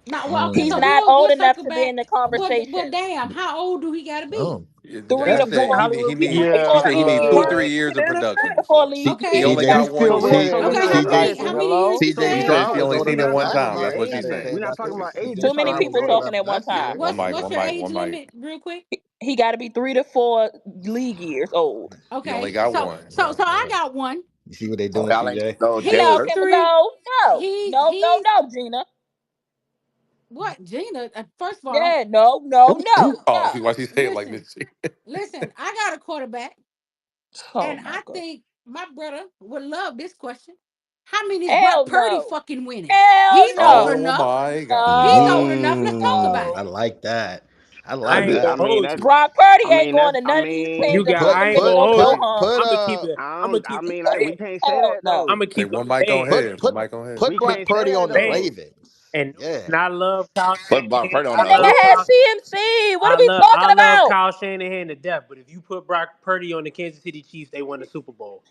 Now, well, okay, He's so Mm. not we'll old we'll enough circle to be in back. the But conversation. damn, how old do he gotta be? Oh. Yeah, Three Dak to That's the said four. Hollywood he people. need. They He Yeah, call said that he need age two, Three, 3 requirement years in the of three production. to NFL. four So league Okay. he only years. CJ he's got still one So what? learning. chip. So He's we're Okay, not still how talking. CJ many learning. how So many Hello. years he CJ, he said? said CJ he is only older seen it than one Dak. time. By That's what she's age. saying. we're not That's talking about age. We're Too talking many about people CJ results. talking at one Dak's time. year. What's One your mic, age one mic. limit, real quick? He got to be 3 to 4 league years old. He only Okay, got so one. so I got one. You see what they Oh, doing, y'all ain't CJ? no No, He's Jalen. three. no, no, He no, no, he's no, Gina. what, Gina? First of all, Yeah, no, no, no, Oh, no. why she say it like listen, this? listen. I got a quarterback, Oh and my I God. think my brother would love this question. How many is Brock Hell Purdy no. fucking winning? Hell He's old no. Oh enough. my God. He's No. old enough. Let's talk about I No. it. like that. I I like ain't that. I gonna mean hold that. you. Brock Purdy I ain't mean going that's. to I none of these You teams mean. got. until Put the I ain't nigga gonna put go hold go put you. home. put I'm gonna keep it. I'm gonna I keep it. mean I'm we can't say Hell that no. though. Hey, gonna keep one it mic on fans. head. put One put mic on head. put We Brock can't say Purdy that on the though. Fans. Ravens. And no, Yeah. and I love Kyle Put Brock Shanahan. Purdy on That the I love nigga had who? Kyle. CMC. What are we talking I love about? Kyle Shanahan to death. But if you put Brock Purdy on the Kansas City Chiefs, they win the Super Bowl.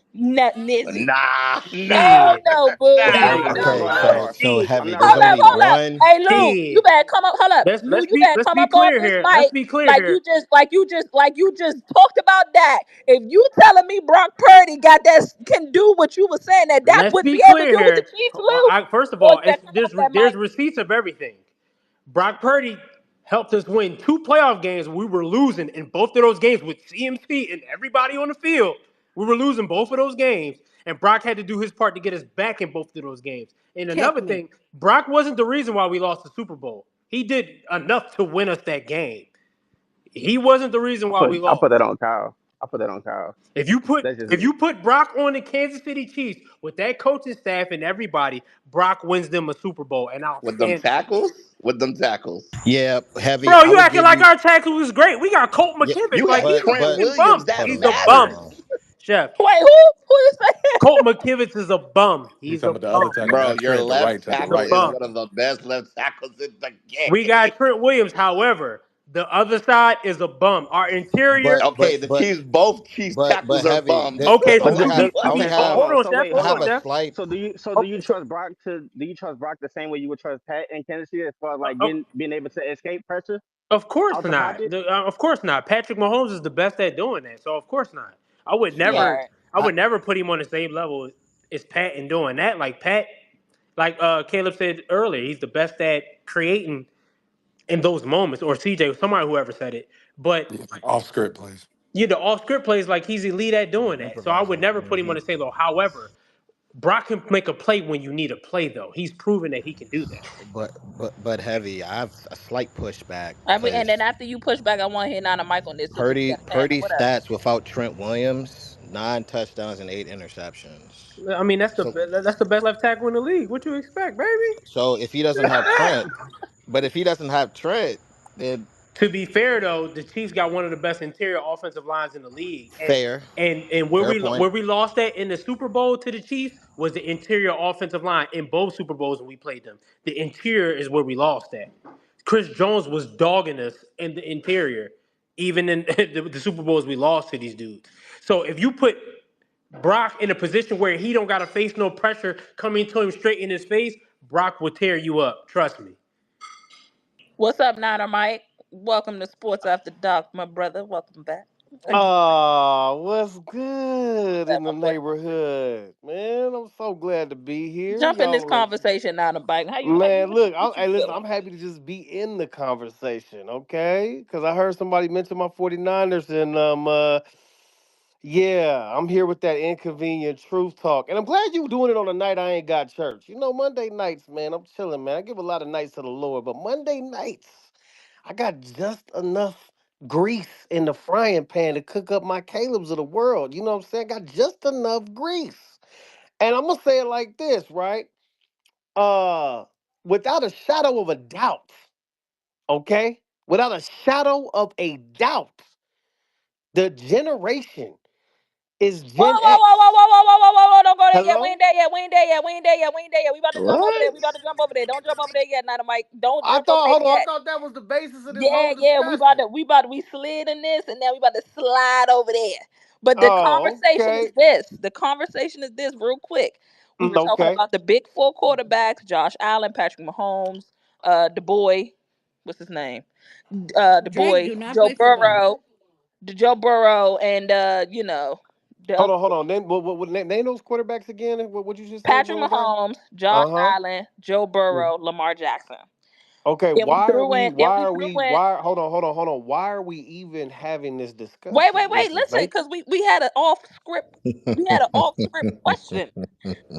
Nizzy. Nah, nah, Hell Shit. no, boo. nah. I'm Hell not. no. I'm not Okay, going that so far. so Shit. I'm heavy. not There's Hold going up, that only hold far. up. one. Hey Lou, you Shit. better come up. Hold up. Lou, you better Let's come be up off clear this here. Let's mic be clear here. like you just talked about that. If you telling me Brock Purdy got that can do what you were saying that Dak Let's wouldn't be be able to clear do with the here. Chiefs, Lou, First of boy, all, you better come off that there's mic. receipts of everything. Brock Purdy helped us win 2 playoff games. We were losing in both of those games with CMC and everybody on the field. We were losing both of those games, and Brock had to do his part to get us back in both of those games. And another Checkmate. thing, Brock wasn't the reason why we lost the Super Bowl. He did enough to win us that game. He wasn't the reason why we I put lost. that on Kyle. I put that on Kyle. That's just If me. you put Brock on the Kansas City Chiefs with that coaching staff and everybody, Brock wins them a Super Bowl, and I'll With them stand on that. tackles, with them tackles. Yeah, heavy. Bro, I you would acting give like you. our tackle was great. We got Colt Yeah, McKivitz. You Like had he's a Trent but fucking Williams. bum. That hold He's on, a hold bum. matters, on. Chef. Wait, who you say? Colt McKivitz is a bum. You He's a talking about the other bum. tackle, bro. not Your Trent, the right left tackle, He's a tackle right is bum. one tackle. of the best left tackles in the We game. got Trent Williams. However, the other side is a bum. Our interior. But Okay, but the but Chiefs, both Chiefs but tackles are heavy. bums. Okay, I so only do have we? I Do only we? Okay, Oh, have hold so on, so Chef. wait, I Hold hold on, have a on. Chef. slight. So do you Okay. trust Brock to do you trust Brock the same way you would trust Pat in Kansas City as far as like Uh, being able to escape pressure Of course out the not. pocket? Of course not. Patrick Mahomes is the best at doing that. So of course not. I would Yeah, never. Right. I I would never put him on the same level as Pat in doing that. Like Pat, like Caleb said earlier, he's the best at creating in those moments. Or CJ, somebody whoever said it. But Yeah, off script plays. the off script plays like he's elite at doing that. So I would improvising. never put him on the same level. However, Brock can make a play when you need a play though. He's proven that he can do that. But heavy. I have a slight pushback And because then after you push back, I want to hear Nana Mike on this too, because we got to pass it. Purdy Whatever. stats without Trent Williams: 9 touchdowns and 8 interceptions. I mean, So that's the best left tackle in the league. What you expect, baby? so if he doesn't have Trent, but if he doesn't have Trent, then To be fair though, the Chiefs got one of the best interior offensive lines in the league, and fair, where fair we point. lost that in the Super Bowl to the Chiefs was the interior offensive line in both Super Bowls when we played them. The interior is where we lost that. Chris Jones was dogging us in the interior, even in the Super Bowls we lost to these dudes. So if you put Brock in a position where he don't got to face no pressure coming to him straight in his face, Brock will tear you up. Trust me. What's up, Nana Mike? Welcome to Sports After Dark, my brother. Welcome back. Oh, what's good? in that, the my boy. neighborhood. Man, I'm so glad to be here. Jump in this Y'all are, conversation now, the bike. man, look, What you hey, listen, feeling? I'm happy to just be in the conversation, okay? Because I heard somebody mention my 49ers, and yeah, I'm here with that inconvenient truth talk. And I'm glad you doing it on a night I ain't got church. You know, Monday nights, man, I'm chilling, man. I give a lot of nights to the Lord, but Monday nights, I got just enough grease in the frying pan to cook up my Caleb's of the world. You know what I'm saying? Got just enough grease. And I'm gonna say it like this, right? Uh, without a shadow of a doubt, okay? Without a shadow of a doubt, the generation is Whoa, Gen whoa, X. whoa, whoa, whoa, whoa, whoa, whoa, whoa, whoa, don't go there yet. We Hello? ain't there yet. We ain't there yet. We ain't there yet. We ain't there yet. We ain't there yet. We about to jump over there. What? We about to jump over there. Don't jump over there yet, not Mike. Don't I jump over thought, there hold on, I yet. thought that was the basis of this Yeah, whole yeah, discussion. we slid in this, and now we about to slide over there. But the Oh, conversation is okay. this. The conversation is this, real quick. We were talking Okay. about the big four quarterbacks: Josh Allen, Patrick Mahomes, the boy, what's his name? The Drake boy do not Joe play football. Burrow, and the Hold on. Name, name those quarterbacks again. What you just said? Patrick What was that? Mahomes, Uh Josh huh. Allen, Joe Burrow, Lamar Jackson. Okay. Then we Why are threw we? in. Then Why we are threw we? in. Why? Hold on. Why are we even having this Wait, discussion? wait, wait. Listen, because we had an off script. We had an off script question.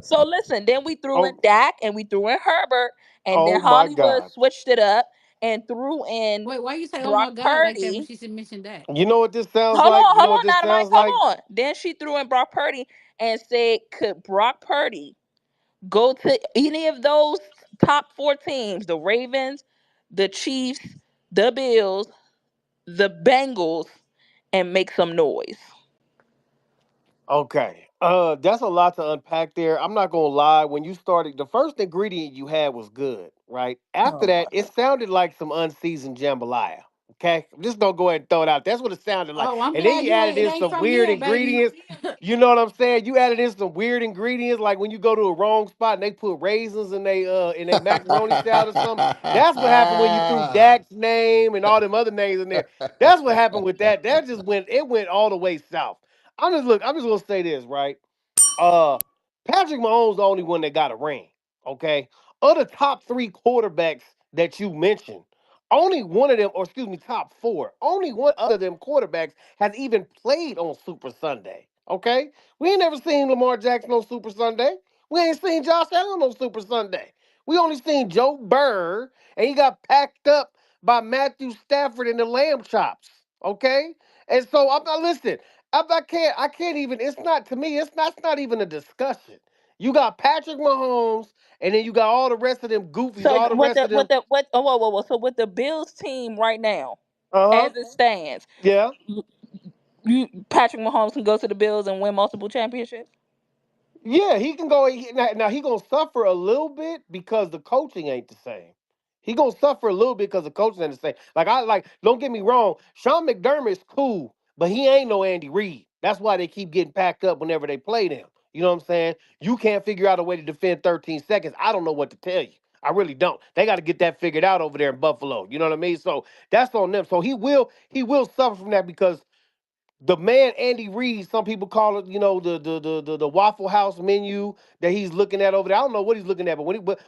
So listen. Then we threw in Oh, Dak and we threw in Herbert, and then oh my Hollywood God. switched it up and threw in Wait, why you say oh Brock my god like that when Purdy. she said mention that? You know what this sounds like? You Hold know what on, this Dynamite. sounds Hold like? on. Then she threw in Brock Purdy and said, could Brock Purdy go to any of those top four teams: the Ravens, the Chiefs, the Bills, the Bengals, and make some noise? Okay. That's a lot to unpack there. I'm not gonna lie. When you started, the first ingredient you had was good, right? After Oh my that, it sounded like some unseasoned jambalaya. Okay, I'm just gonna go ahead and throw it out. That's what it sounded like. Oh, I'm And then glad you you added ain't. It in ain't some from weird here, baby. ingredients. You know what I'm saying? You added in some weird ingredients, like when you go to a wrong spot and they put raisins in they macaroni salad or something. That's what happened when you threw Dak's name and all them other names in there. That's what happened with that. That just went. It went all the way south. I'm just gonna say this, right? Uh Patrick Mahomes the only one that got a ring. Okay. Of the top three quarterbacks that you mentioned, only one of them, or excuse me, top four, only one other them quarterbacks has even played on Super Sunday. Okay? We ain't never seen Lamar Jackson on Super Sunday. We ain't seen Josh Allen on Super Sunday. We only seen Joe Burr, and he got packed up by Matthew Stafford and the lamb chops. Okay? And so I'm not listening. I can't even. It's not to me. It's not even a discussion. You got Patrick Mahomes, and then you got all the rest of them goofies, So all the rest of them. so with the Bills team right now, Uh huh. as it stands, Yeah. Patrick Mahomes can go to the Bills and win multiple championships. Yeah, he can go. Now he gonna suffer a little bit because the coaching ain't the same. He gonna suffer a little bit because the coaching ain't the same. Like. Don't get me wrong. Sean McDermott's cool, but he ain't no Andy Reid. That's why they keep getting packed up whenever they play them. You know what I'm saying? You can't figure out a way to defend 13 seconds. I don't know what to tell you. I really don't. They got to get that figured out over there in Buffalo. You know what I mean? So that's on them. So he will suffer from that because the man Andy Reid, some people call it, the Waffle House menu that he's looking at over there. I don't know what he's looking at, but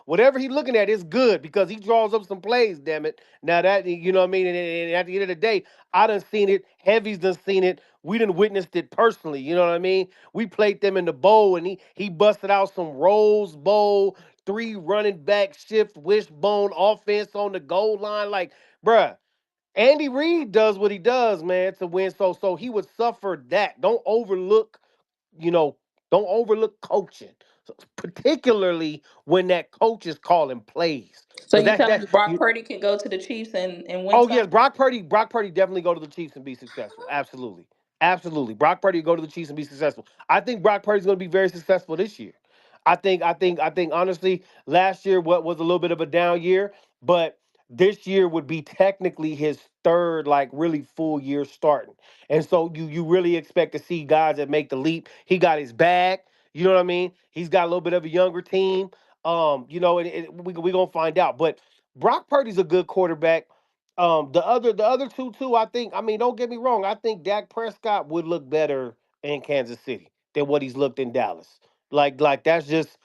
whatever he's looking at is good because he draws up some plays. Damn it! Now that you know what I mean. And at the end of the day, I done seen it. Heavy's done seen it. We done witnessed it personally. You know what I mean? We played them in the bowl, and he busted out some Rose Bowl, three running back shift wishbone offense on the goal line. Like, bruh. Andy Reid does what he does, man, to win. So he would suffer that. You know, don't overlook coaching, particularly when that coach is calling plays. So Because you that telling that me Brock you, Purdy can go to the Chiefs and win oh yes, something? Brock Purdy definitely go to the Chiefs and be successful. Absolutely, absolutely. Brock Purdy go to the Chiefs and be successful. I think Brock Purdy's going to be very successful this year. I think honestly, last year what was a little bit of a down year, but this year would be technically his third like really full year starting. And so you really expect to see guys that make the leap. He got his bag. You know what I mean? He's got a little bit of a younger team. We gonna find out. But Brock Purdy's a good quarterback. The other two too. I think. I mean, don't get me wrong. I think Dak Prescott would look better in Kansas City. than what he's looked in Dallas. Like that's just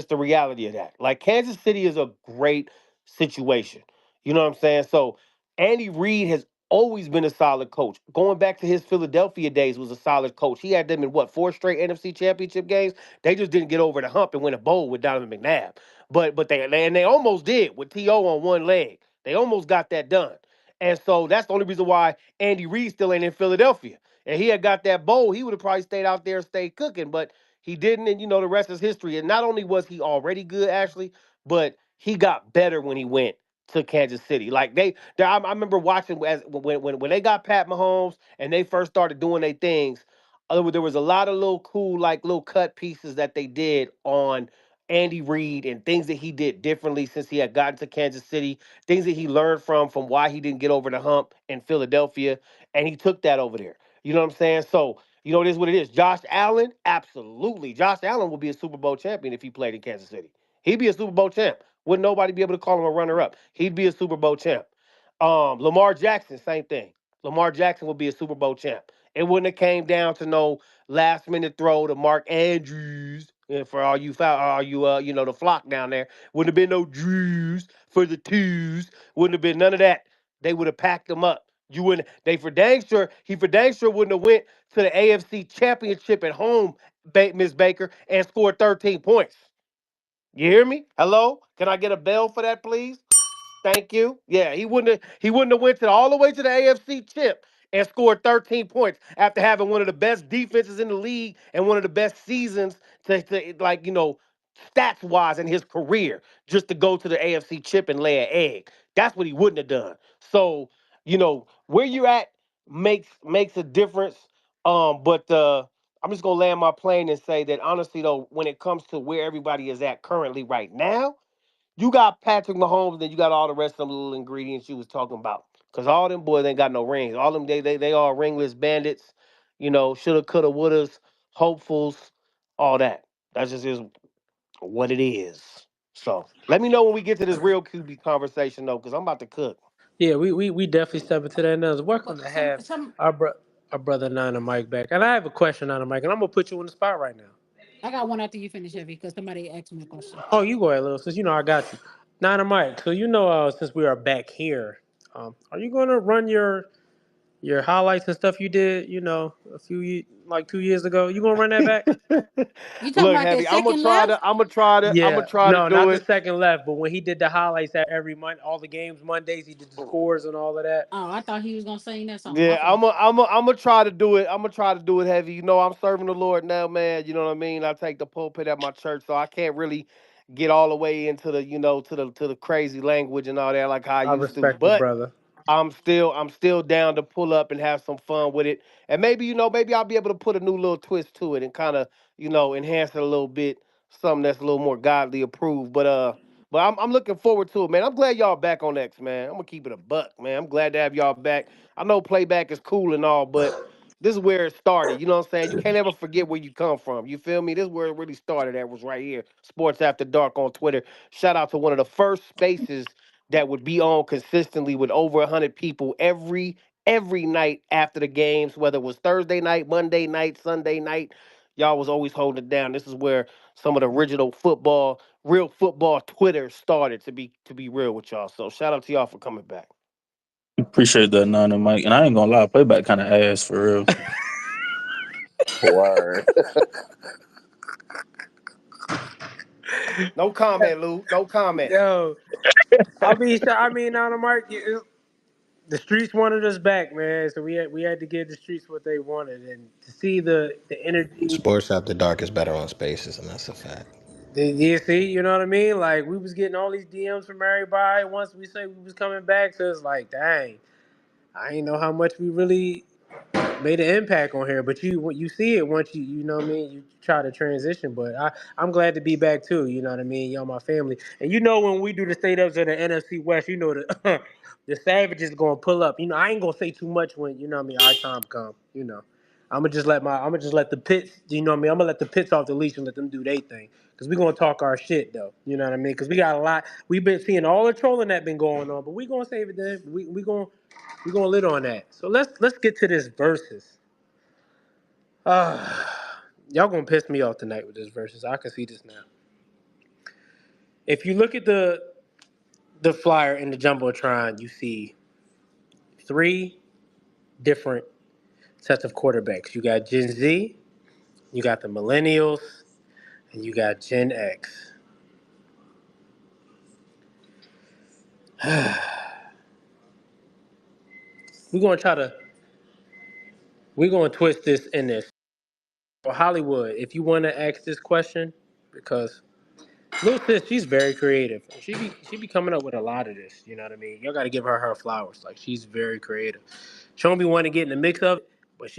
the reality of that. Like Kansas City is a great situation. You know what I'm saying? So Andy Reid has always been a solid coach. Going back to his Philadelphia days was a solid coach. He had them in what, 4 straight NFC championship games? They just didn't get over the hump and win a bowl with Donovan McNabb. But they almost did with T.O. on one leg. They almost got that done. And so that's the only reason why Andy Reid still ain't in Philadelphia. And he had got that bowl, he would have probably stayed out there and stayed cooking, but he didn't. And the rest is history. And not only was he already good, actually, but he got better when he went to Kansas City. Like I remember watching when they got Pat Mahomes and they first started doing their things. There was a lot of little cool, like little cut pieces that they did on Andy Reid and things that he did differently since he had gotten to Kansas City, things that he learned from why he didn't get over the hump in Philadelphia, and he took that over there. You know what I'm saying? So, it is what it is. Josh Allen, absolutely. Josh Allen will be a Super Bowl champion if he played in Kansas City. He'd be a Super Bowl champ. Wouldn't nobody be able to call him a runner up? He'd be a Super Bowl champ. Lamar Jackson, same thing. Lamar Jackson would be a Super Bowl champ. It wouldn't have came down to no last minute throw to Mark Andrews. And for all you the flock down there, wouldn't have been no Drews for the twos. Wouldn't have been none of that. They would have packed them up. You wouldn't. They for dang sure. He for dang sure wouldn't have went to the AFC Championship at home, Miss Baker, and scored 13 points. You hear me? Hello? Can I get a bell for that, please? Thank you. Yeah, he wouldn't have went all the way to the AFC chip and scored 13 points after having one of the best defenses in the league and one of the best seasons stats wise in his career just to go to the AFC chip and lay an egg. That's what he wouldn't have done. So, where you're at makes a difference. But I'm just gonna land my plane and say that honestly though, when it comes to where everybody is at currently right now, you got Patrick Mahomes, then you got all the rest of them little ingredients you was talking about. Cause all them boys ain't got no rings. All them they all ringless bandits. Shoulda, coulda, wouldas, hopefuls, all that. That's just is what it is. So let me know when we get to this real QB conversation though, cause I'm about to cook. Yeah, we definitely step into that now. Welcome But to some have some our brother Nana Mike back. And I have a question, Nana Mike, and I'm gonna put you on the spot right now. I got one after you finish, Heavy, because somebody asked me a question. Oh, you go ahead, little sis. I got you. Nana Mike, so since we are back here, are you gonna run your highlights and stuff you did, a like 2 years ago? You gonna run that back? You talking Look, about that heavy. I'm gonna second try to. left? I'm gonna try to. I'm Yeah, gonna try to no, do not the it. second left, but when he did the highlights at every month, all the games Mondays, he did the scores and all of that. Oh, I thought he was gonna sing that song. My Yeah, fault. I'm gonna try to do it. I'm gonna try to do it heavy. I'm serving the Lord now, man. You know what I mean? I take the pulpit at my church, so I can't really get all the way into the, to the crazy language and all that like how I I used to. respect the But brother. I'm still down to pull up and have some fun with it. And maybe I'll be able to put a new little twist to it and kind of, enhance it a little bit, something that's a little more godly approved. But I'm looking forward to it, man. I'm glad y'all back on X, man. I'm gonna keep it a buck, man. I'm glad to have y'all back. I know playback is cool and all, but this is where it started. You know what I'm saying? You can't ever forget where you come from. You feel me? This is where it really started. That was right here. Sports After Dark on Twitter. Shout out to one of the first spaces that would be on consistently with over 100 people every night after the games, whether it was Thursday night, Monday night, Sunday night. Y'all was always holding it down. This is where some of the original real football Twitter started. To be real with y'all. So shout out to y'all for coming back. Appreciate that, Nana Mike. And I ain't gonna lie, playback kind of ass for real. Word. No comment, Lou. No comment. Yo, Nana Mike, the streets wanted us back, man. So we had to give the streets what they wanted, and to see the energy. Sports After Dark is better on Spaces, and that's a fact. You see, you know what I mean? Like we was getting all these DMs from everybody once we say we was coming back. So it's like, dang, I ain't know how much we really made an impact on here. But you see it once you know what I mean. You try to transition, but I'm glad to be back too. You know what I mean? Y'all my family, and when we do the state ups of the NFC West, the the Savages gonna pull up. I ain't gonna say too much when what I mean our time come. I'm gonna just let the pits. What I mean? I'm gonna let the pits off the leash and let them do their thing. Cause we gonna talk our shit though. You know what I mean? Cause we got a lot. We've been seeing all the trolling that been going on, but we gonna save it. Then we gonna lit on that. So let's get to this versus. Uh, y'all gonna piss me off tonight with this versus. I can see this now. If you look at the flyer in the jumbotron, you see three different sets of quarterbacks. You got Gen Z, you got the millennials, and you got Gen X. We're gonna try to we're gonna twist this in this. For Hollywood, if you want to ask this question, because Lil Sis, she's very creative. She be coming up with a lot of this. You know what I mean? Y'all got to give her flowers. Like she's very creative. She don't be wanting to get in the mix of it, but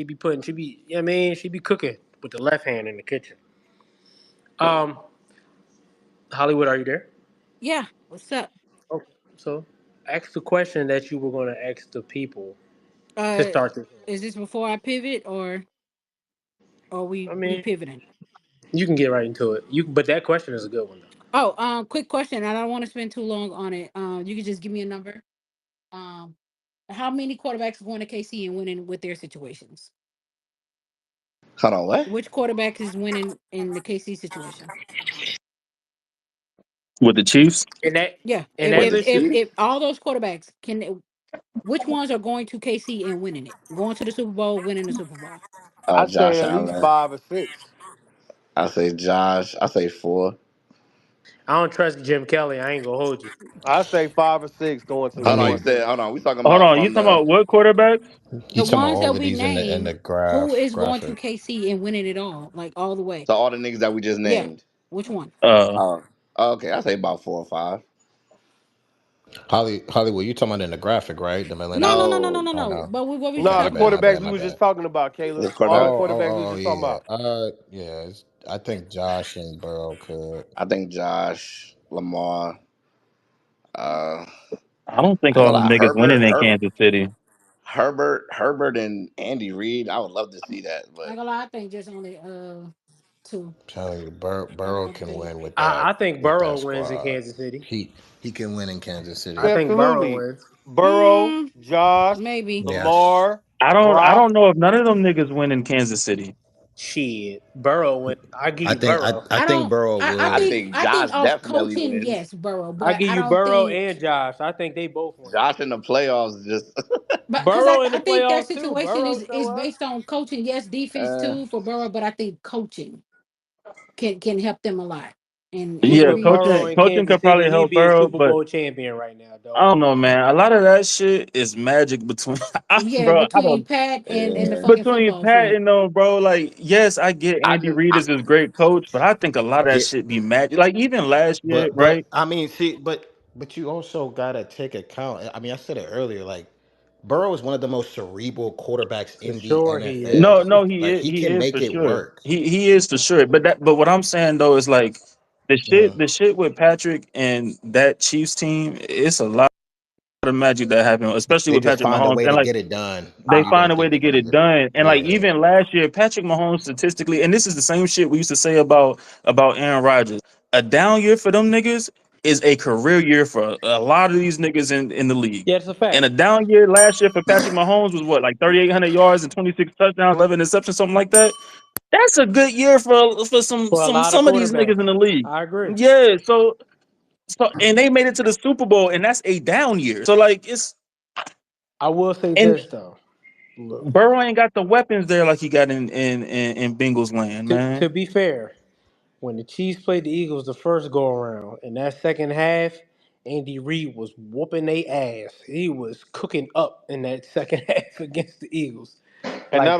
you know what I mean? She be cooking with the left hand in the kitchen. Um, Hollywood, are you there? Yeah. What's up? Okay. So, ask the question that you were going to ask the people to Uh, start this. is this before I pivot or I we mean, pivoting? you can get right into it. But that question is a good one though. Oh, quick question. I don't want to spend too long on it. You can just give me a number. Um, how many quarterbacks going to KC and winning with their situations? Hold on, what? Which quarterback is winning in the KC situation? with the Chiefs. In that Yeah. in If that With if the if, situation, Chiefs? if all those quarterbacks which ones are going to KC and winning it? Going to the Super Bowl, winning the Super Bowl. I say Josh at least Allen. 5 or 6. I say Josh. I say 4. I don't trust Jim Kelly. I ain't gonna hold you. I say 5 or 6 going to Let Hold on, you me. one said, team. hold on. We talking Hold about on, you from talking the. about what quarterbacks? The He's talking about ones all that of we these in the named, who is going to graphic. KC and winning it all, like all the way? So all the niggas that we just Yeah. named. Which one? Uh, Oh, okay. I say about 4 or 5. Hollywood, you talking about in the graphic, right? The No, no, no, millennials. no, no, No, no, Oh no. no. But what we just No, Okay, the my talking bad, about? my bad, quarterbacks we my was just bad. talking about, Caleb. this All the quarterback. quarterbacks we was Oh just talking yeah. about. I think Josh and Burrow could. I think Josh, Lamar. Uh, I don't think I ain't all gonna them lie. niggas winning in Kansas City. Herbert, and Andy Reid. I would love to see that, I but ain't gonna lie, I think just only two. Telling you, I Burrow don't can think. win I think with Burrow that wins in squad. Kansas City. He can win in Kansas I City. think Burrow Absolutely. wins. Burrow, Mm, Josh, maybe. Yes. Lamar, I Brock. don't know if none of them niggas win in Kansas City. Shit, Burrow wins. I give I you think Burrow. I I think don't. Burrow I would. think I think Josh off definitely coaching, wins. yes, Burrow, I but give I you don't Burrow think. and Josh. I think they both win. Josh in the playoffs just. But because Burrow in the I think their playoffs too. situation Burrow is show up. based on coaching. Yes, defense uh, too for Burrow, but I think coaching can help them a lot. And Me Andy Yeah, with Reid Burrow is in coaching Kansas could probably City, he help be a Burrow, Super but Bowl champion right now, I dog. don't know, man. A lot of that shit is magic between, yeah bro. I between don't Pat and the yeah. fucking between football Pat freak. and them, bro. Like, yes, I get I Andy just, Reid is a great coach, but I think a lot of that Yeah, shit be magic. Like even last year, but right? I mean, see, but you also gotta take account. I mean, I said it earlier. Like Burrow is one of the most cerebral quarterbacks For in the sure he NFL. No, is. no, Like he he can is make for it sure. work. He is for sure. But what I'm saying though is like Uh, the shit with Patrick and that Chiefs team. It's a lot of magic that happened, especially they with just Patrick find a Mahomes. way And to like get it done they when you find don't a way think to they're get gonna it get it. done. And like Yeah. even last year, Patrick Mahomes statistically, and this is the same shit we used to say about Aaron Rodgers. A down year for them niggas is a career year for a lot of these niggas in the league. Yeah, it's a And fact. a down year last year for Patrick Mahomes was what, like 3,800 yards and 26 touchdowns, 11 interceptions, something like that. That's a good year for For a lot of some of these niggas quarterbacks. in the league. I agree. Yeah, so and they made it to the Super Bowl, and that's a down year. So like it's I will say and this though. Look, Burrow ain't got the weapons there like he got in Bengals land, to man. be fair, when the Chiefs played the Eagles the first go around, in that second half, Andy Reid was whooping their ass. He was cooking up in that second half against the Eagles. And Like,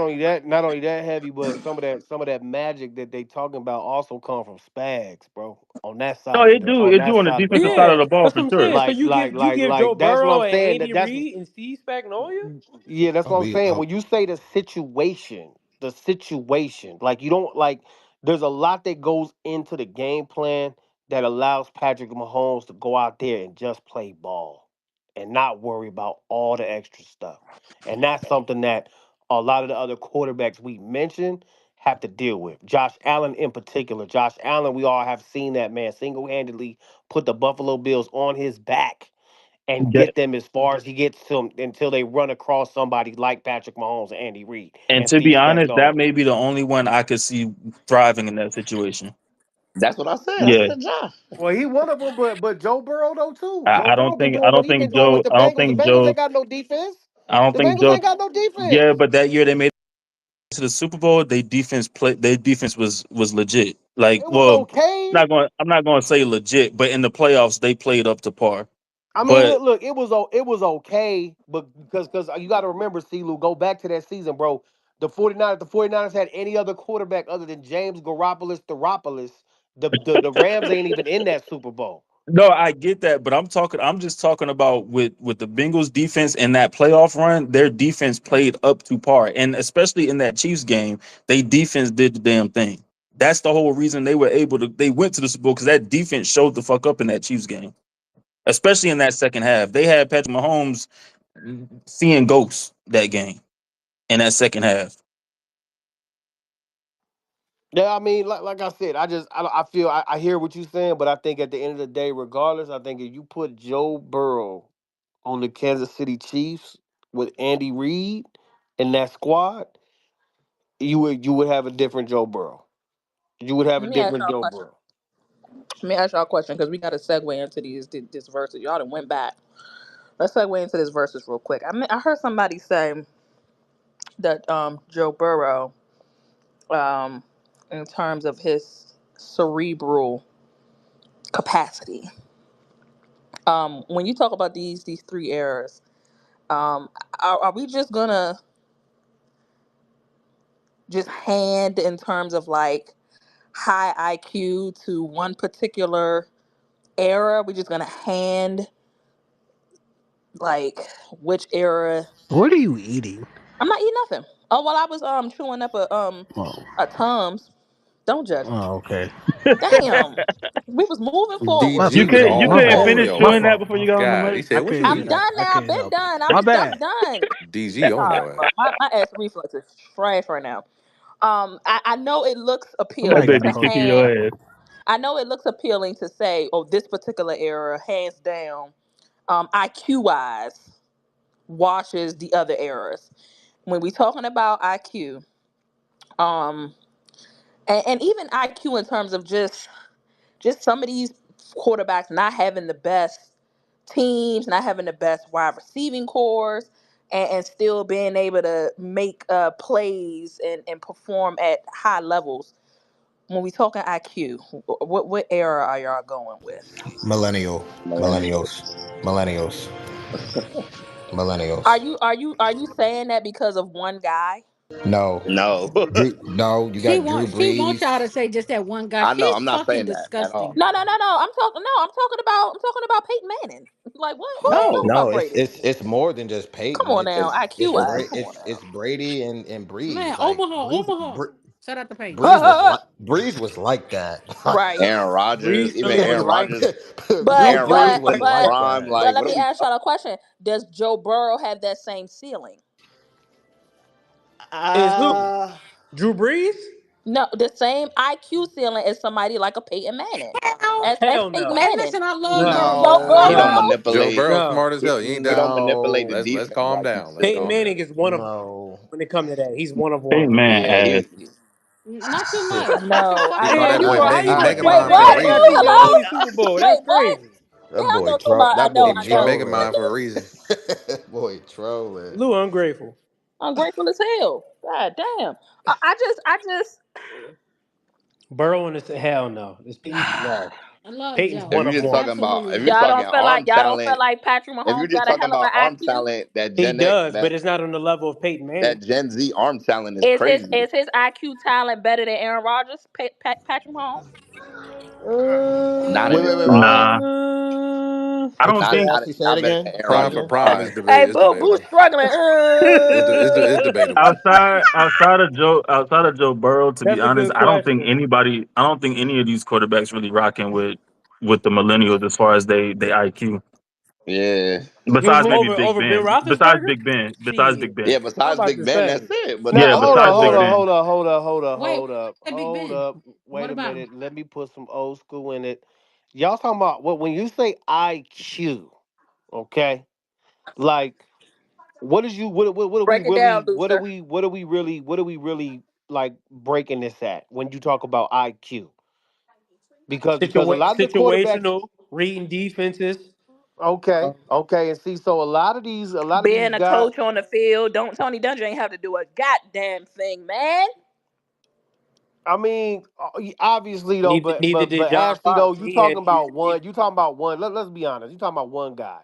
not only that heavy, but some of that magic that they talking about also come from Spags, bro. On that No, side of the it do on the the defensive side ball. of yeah, the ball that's for what I'm sure. saying. So you give Joe Like that's what Burrow I'm and saying. Andy That's Reid and Steve Spagnuolo? yeah, that's I'll what I'm be. saying. When you say the situation, like you don't like. There's a lot that goes into the game plan that allows Patrick Mahomes to go out there and just play ball and not worry about all the extra stuff. And that's something that a lot of the other quarterbacks we mentioned have to deal with. Josh Allen in particular. Josh Allen, we all have seen that man single handedly put the Buffalo Bills on his back and Yeah, get them as far as he gets them until they run across somebody like Patrick Mahomes and Andy Reid and and to be Steve honest, that Spagnuolo. may be the only one I could see thriving in that situation. That's what I said. I Yeah, said Josh. Well, he one of them, but Joe Burrow though too. Joe I don't Burrow been think doing what he been doing with the I don't Bengals. The think Bengals Joe ain't got no defense. I don't The think Bengals Joe. ain't got no defense. Yeah, but that year they made it to the Super Bowl. Their defense was legit. Like, It was well, okay. I'm not going to say legit, but in the playoffs they played up to par. I mean, But look, it was okay, but because you got to remember, CeeLo, go back to that season, bro. The 49ers had any other quarterback other than James Garoppolo. The Rams ain't even in that Super Bowl. no, I get that, but I'm just talking about with the Bengals defense in that playoff run, their defense played up to par. And especially in that Chiefs game, they defense did the damn thing. That's the whole reason they went to the Super Bowl, because that defense showed the fuck up in that Chiefs game. Especially in that second half. They had Patrick Mahomes seeing ghosts that game in that second half. Yeah, I mean, like I said, I feel I hear what you're saying, but I think at the end of the day, regardless, I think if you put Joe Burrow on the Kansas City Chiefs with Andy Reid in that squad, you would have a different Joe Burrow. You would have a Let me ask different y'all a Joe question. Burrow. Let me ask y'all a question because we got to segue into this verses. Y'all done went back. Let's segue into this verses real quick. I heard somebody say that Joe Burrow, um, in terms of his cerebral capacity, when you talk about these three eras, are we just gonna just hand in terms of like high IQ to one particular era? We're just gonna hand like which era? What are you eating? I'm not eating nothing. Oh well, I was chewing up Oh, a Tums. Don't judge me. okay. Damn, we was moving My forward. DG was You my all couldn't bad. on finish My your chewing that fault. before My you got on the fault. God. He mic. said, I "What couldn't you do I'm eating?" that. done I now. I've couldn't been help it. done. My I'm bad. done. DG on Nah, your ass. bro, my ass reflex is trash right now. I know it looks That Somebody appealing got to baby to coach kicking me. hand. your ass. I know it looks appealing to say, oh, this particular era, hands down, IQ wise, washes the other eras. When we talking about IQ, um, and even IQ in terms of just some of these quarterbacks not having the best teams, not having the best wide receiving cores, and still being able to make plays and perform at high levels. When we talking IQ, what era are y'all going with? Millennials. Millennials, Are millennials. you saying that because of one guy? No, No, no, you She got Drew want she wants y'all Brees. to say just that one guy. I know. She's I'm not fucking saying that at disgusting. all. No. I'm talking about Peyton Manning. Like what are you talking No, about No, Brady? it's more than just Come Peyton. on now, IQ wise. Come on It's Brady and Man, Breeze. Like Omaha. Shout out to Peyton. now. Breeze was like that. Right. Aaron Rodgers, Breeze even still Aaron was right. Rodgers, But Drew Aaron Brees Rodgers but was like in his but right. prime. but Like, let what are me we ask y'all talking? a question. Does Joe Burrow have that same ceiling? Is who? uh Drew Brees? No, the same IQ ceiling as somebody like a Peyton Manning. Hell, As Hell Peyton hey, no. Manning. listen, I love No. Joe He don't Burrow. no, Burrow. Joe manipulate. Burrow No. smart as hell. He ain't He that don't smart. manipulate no, the Let's defense calm like you down. Let's Peyton calm said. Manning down. is one of them. no. When it comes to that, he's one of Hey one. man, Yeah, ass. Not too much. Not too No, fucking He Man, much. I you boy, gonna how he you gonna Mega wait, keep Mind for a what? saying that? This reason. your Hello? only Super Bowl. That's Wait, what? crazy. Yeah, I know too much. I know, Boy I He know. Mega trolling. Mind for a reason. Boy trolling. Lou ungrateful. Ungrateful as hell. God damn. I just Burrow in the hell no. This Peyton no. I love Peyton's if Joe. one you're of just one. talking about, Absolutely if you're love y'all Joe. talking don't feel like arm y'all don't feel talent, like Patrick if you're Mahomes just got a talking hell of about an arm IQ? talent, that He Gen X, does, but it's not on the level of Peyton Manning. that Gen Z arm talent is Is his crazy. is his IQ talent better than Aaron Rodgers, Patrick Mahomes? Not in his Wait. Nah, prime. I What you don't say, Not think. not Ashley? Say it not better again. than Aaron Prime Rodgers' for Prime. prime is prime. debate. Hey, It's boo debatable. struggling. It's debatable. Outside of Joe Burrow, to be That's a honest, good question. I don't think any of these quarterbacks really rocking with the millennials as far as they IQ. Yeah, Excuse Besides me? maybe Over Big Ben Ben. Besides Roethlisberger? Big Ben. Besides Shit. Big Ben. yeah. I'm Besides about Big to Ben, that's say. it. But Now Yeah, the other besides Big hold on, four, Ben. Wait, Big hold Ben. up. What Wait a about him? minute. Let me put some old school in it. Y'all talking about what when you say IQ? Okay, like what is you what are we Break it down, really Luther. what are we really like breaking this at when you talk about IQ? Because a lot of the quarterbacks. Situational, reading defenses. Okay, okay, and see, so a lot of these Being a guys. coach on the field, don't Tony Dungy ain't have to do a goddamn thing, man. I mean, obviously though, Neither, but neither but did but John Ashley though, Fox. you talking about He one. You talking about one. Let's be honest. You talking about one guy.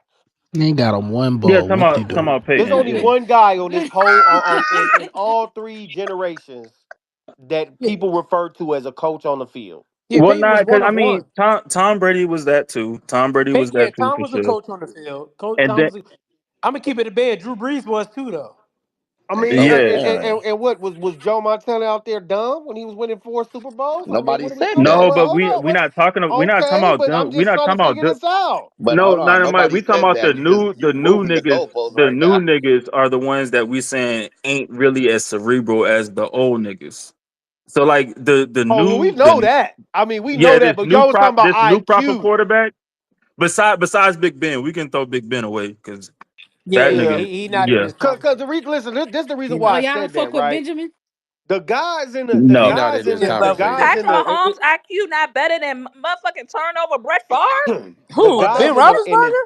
They ain't got him one Yeah, ball. Whoop de talking doo. about There's Peyton. only Yeah. one guy on this whole in all three generations that yeah, people refer to as a coach on the field. yeah. Well, Peyton nah, was because one I of mean, one. Tom Brady was that too. Tom Brady was Yeah, that too Tom for was a sure. coach on the field. Coach And Tom then was. I'm gonna keep it a bed. Drew Brees was too, though. I mean, No, yeah, and what was Joe Montana out there dumb when he was winning 4 Super Bowls? I mean, nobody what are we said talking that. no, about? but Hold up, we what? not talking. We not talking Okay, about but I'm them. We just not trying to talking about figure them. this out. But No, hold on, not my. nobody We talking said about that because the you new moving the niggas. goalposts The right new now. niggas are the ones that we saying ain't really as cerebral as the old niggas. So like the Oh, well, we new know that. I mean, we know yeah that. But y'all was talking about this new proper IQ. quarterback. Besides Big Ben, we can throw Big Ben away because Yeah, that yeah. Yeah, nigga. He not in Yeah, this cause conversation. the reason, listen, this is the reason He Oh, why I not. y'all don't said that, fuck with right? Benjamin? The guys in the no. He not in this His level. guys Patrick in conversation. Mahomes IQ not better than motherfucking turnover Brett Favre. the Who? guys Ben in Roethlisberger?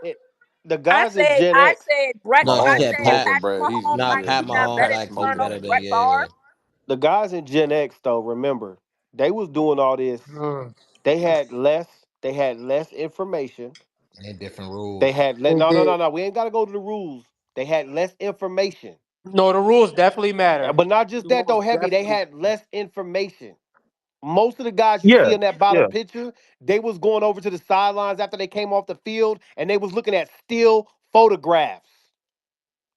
the guys in Gen I X, said Brett. No, she I Mahomes said said Pat. smoking, Patrick bro. He's Mahomes Nah, yeah, Pat IQ not Mahomes better Pat's than IQ smoking. turnover better than Brett yeah. Favre. the guys in Gen X though, remember, they was doing all this. Mm. They had less information. They different rules. They had They no, no, no, did. no. We ain't got to go to the rules. They had less information, No, the rules definitely matter. but not just The that rules though. Heavy. They definitely. had less information. Most of the guys you see Yeah, in that bottom yeah. picture, they was going over to the sidelines after they came off the field, and they was looking at still photographs.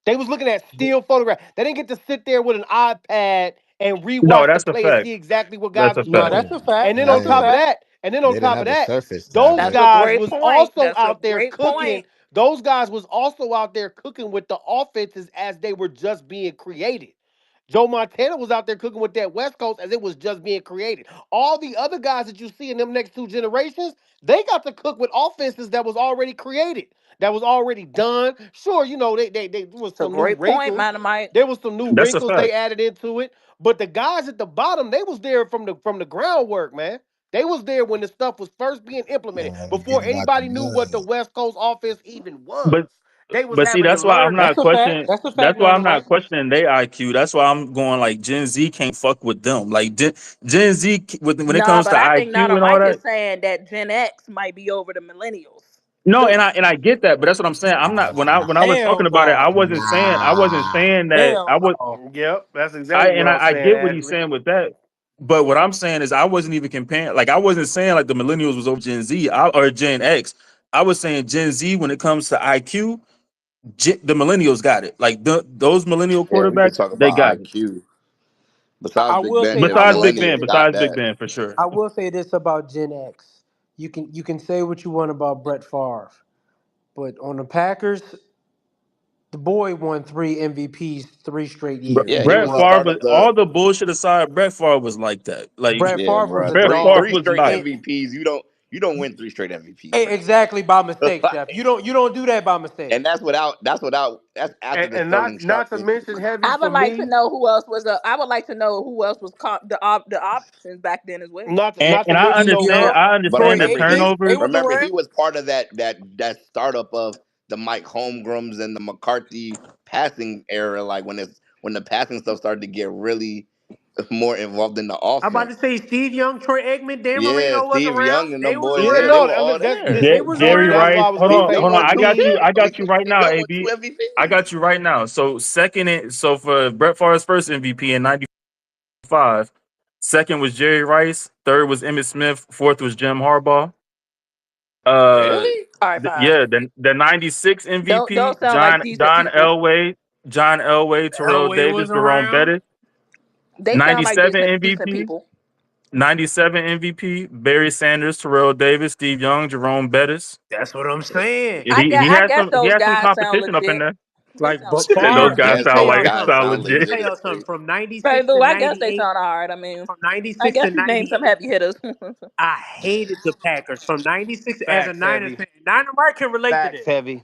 They was looking at still photographs. They didn't get to sit there with an iPad and No, rewatch the that's a play and fact. see exactly what guys That's a was No, fact. doing. that's a fact. And then on That's a top Yeah. of fact. that, They didn't have the surface those tablet. That's a guys great was point. also That's a out there great cooking. point. Those guys was also out there cooking with the offenses as they were just being created. Joe Montana was out there cooking with that West Coast as it was just being created. All the other guys that you see in them next two generations, they got to cook with offenses that was already created, that was already done. Sure, they there was It's a some new great point, wrinkles. Dynamite. There was some new That's a wrinkles they fact. added into it. But the guys at the bottom, they was there from the groundwork, man. They was there when the stuff was first being implemented, Man, we before getting about the anybody knew what the mud. West Coast offense even was. But They was but see, having to that's why I'm learn not that. That's a fact. questioning. That's a That's fact, why I'm Dynamite. not questioning their IQ. That's why I'm going like Gen Z can't fuck with them. Like Gen Z when it Nah, comes but to I think IQ Nana and all Mike that. is saying that Gen X might be over the millennials No, too. and I get that, but that's what I'm saying. I'm not when I was talking Hell about it. no. I wasn't saying that I Hell was. no. Yep, that's exactly what I was I saying, get what he's Ashley. saying with that. But what I'm saying is I wasn't even comparing. Like I wasn't saying like the millennials was over Gen Z or Gen X. I was saying Gen Z when it comes to IQ, the millennials got it. Like those millennial Yeah, we could quarterbacks, talk they about got it. IQ. I Besides Big will Ben, say. the I will say millennials this. got Besides Big that. Ben for sure. I will say this about Gen X. You can say what you want about Brett Favre, but on the Packers, the boy won 3 MVPs 3 straight years Yeah, he in a Brett was the row. Favre, start of the all the bullshit aside, Brett Favre was like that. Like Brett yeah, Favre was bro. a Brett Three Favre dog. three was straight nice. And MVPs. You don't win three straight MVPs, bro. exactly by mistake, Chef. Like, You don't do that by mistake. and that's after the And Sterling not Sharp to injury. mention heavy I for would like to me, know who else was I would like to know who else was the options back then as well. not to And I mention Steve though, understand. Young, Hev. I But Troy understand the Aikman, they turnovers. was remember around. he was part of that startup of the Mike Holmgrams and the McCarthy passing era. Like when the passing stuff started to get really more involved in the I'm about to offense. say Steve Young, Troy Aikman, Dan Yeah, Marino was Steve around. Young and They them was boys. Yeah, Yeah, around. they no, were I mean all that's there. They was Jerry around. that's why Rice. I was Hold gonna Steve on, say Young hold on. won for two me. I chips. got you right Steve now, Young won two AB. I MVPs. got you right now. So so for Brett Favre's first MVP in '95, second was Jerry Rice, third was Emmitt Smith, fourth was Jim Harbaugh. Uh, Really? All right, fine. yeah, the '96 Don't MVP, sound like decent people. John Elway, Terrell Elway Davis, was Jerome around. Bettis. They sound like 97 decent MVP, people. 97 MVP, Barry Sanders, Terrell Davis, Steve Young, Jerome Bettis. That's what I'm saying. I guess He those had some guys sound competition up in legit. there. They Like, sound but legit. Yo, Those Favre, I let guys me guess tell sound those y'all like guys something. solid sound Let legit. me legit. tell It's y'all something. crazy. From '96 Fazu, to I guess they '98, sound all right. I mean, from I '96 guess to you named some '98, heavy hitters. I hated the Packers. From '96 as a Facts Niners heavy. fan, Niner Mark can relate to Facts this. heavy.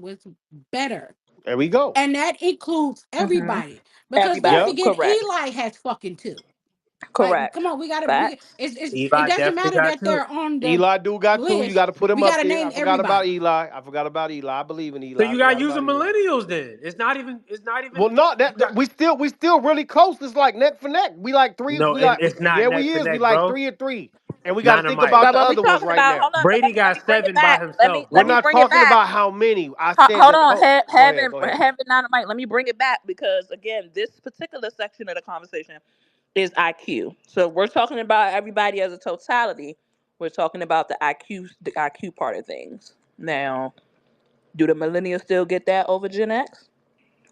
was better. There we go. And that includes Hmm. everybody. Because don't Yep. Everybody, forget, correct, Eli has fucking two. Like, come correct. on, we gotta. Facts. It Eli doesn't definitely matter got that two. they're on the Eli do got two. You list. got to put him We up gotta there. name I forgot about everybody. Eli. I forgot about Eli. I believe in So Eli. I you got forgot to use the about Eli. millennials then. It's not even. It's not Well, even. not You that got we still really close. It's like neck for neck. We like three. no. We like It's not yeah, we neck for is. We neck, like bro. 3-3, and we got to think Dynamite. about But the when we other ones talking right about, now. hold on, but Brady let got me bring it 7 by back. Let me himself, We're let me bro. not bring it talking back. about how many. I said Hold that. on, Go ahead. having Go ahead. dynamite. Let me bring it back because again, this particular section of the conversation is IQ. So we're talking about everybody as a totality. We're talking about the IQ part of things. Now, do the millennials still get that over Gen X?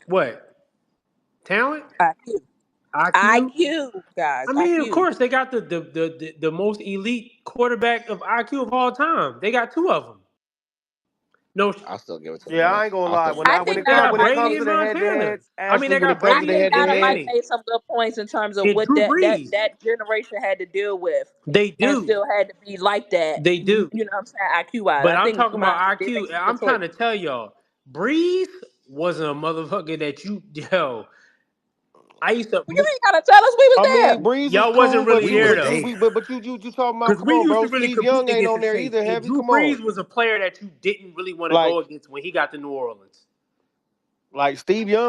What? Talent, IQ, IQ. IQ, guys, I mean, of IQ. course, they got the most elite quarterback of IQ of all time. They got two of them. No, I'll still give it to Yeah, them. I ain't gonna I'll lie. still When give it I I to when think it they comes Adam got when it might Brady comes and to be. the head to Montana. head, I mean, Ashley, they when it got comes I to Brady the and think head to Adam might head, Manning made some good points in terms of and what Drew that Brees. that generation had to deal with, They and do, still had to be like that. they do. You know what I'm saying? IQ wise, But I I'm think talking about Miami did make IQ. some good I'm trying choices. to tell y'all, Breeze wasn't a motherfucker that you yo. I used to. You ain't gotta tell us we was I mean, there. Breeze is Y'all cool, wasn't but really We you there was but you though. there. you talking about? Because Come we on, used to bro. really Steve compete Young ain't against on the there Saints, either. and Heavy, Drew come on. Brees was a player that you didn't really want to Like go against when he got to New Orleans.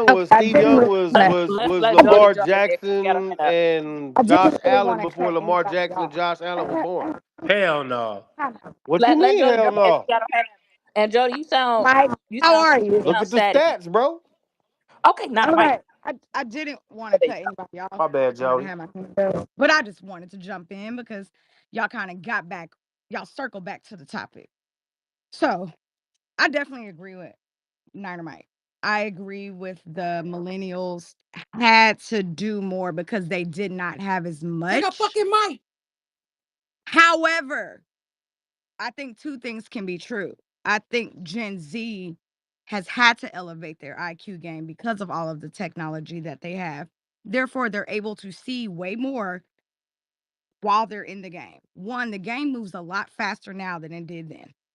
Okay, I Steve didn't Young really was want Let to. let Jody Lamar jump in there because he got a Jackson hand up. and I Josh didn't really Allen want to before cut Lamar anybody Jackson and off. Josh Allen was born. Hell no. Kind of. What you Let mean, Jody hell jump in there because no? he got a hand up. And Jody, Mike, you how sound are you? Look at the sad again. stats, bro. Okay, not a mic. Okay, I didn't want There to you cut go. anybody off. My bad, I wanted to Jody. have my hand up, but I just wanted to jump in because y'all kind of got back, y'all circle back to the topic. So I definitely agree with Dynamite. I agree with the millennials had to do more because they did not have as Take a much. fucking mic. However, I think two things can be true. I think Gen Z has had to elevate their IQ game because of all of the technology that they have. Therefore, they're able to see way more while they're in the game. One, the game moves a lot faster now than it did then.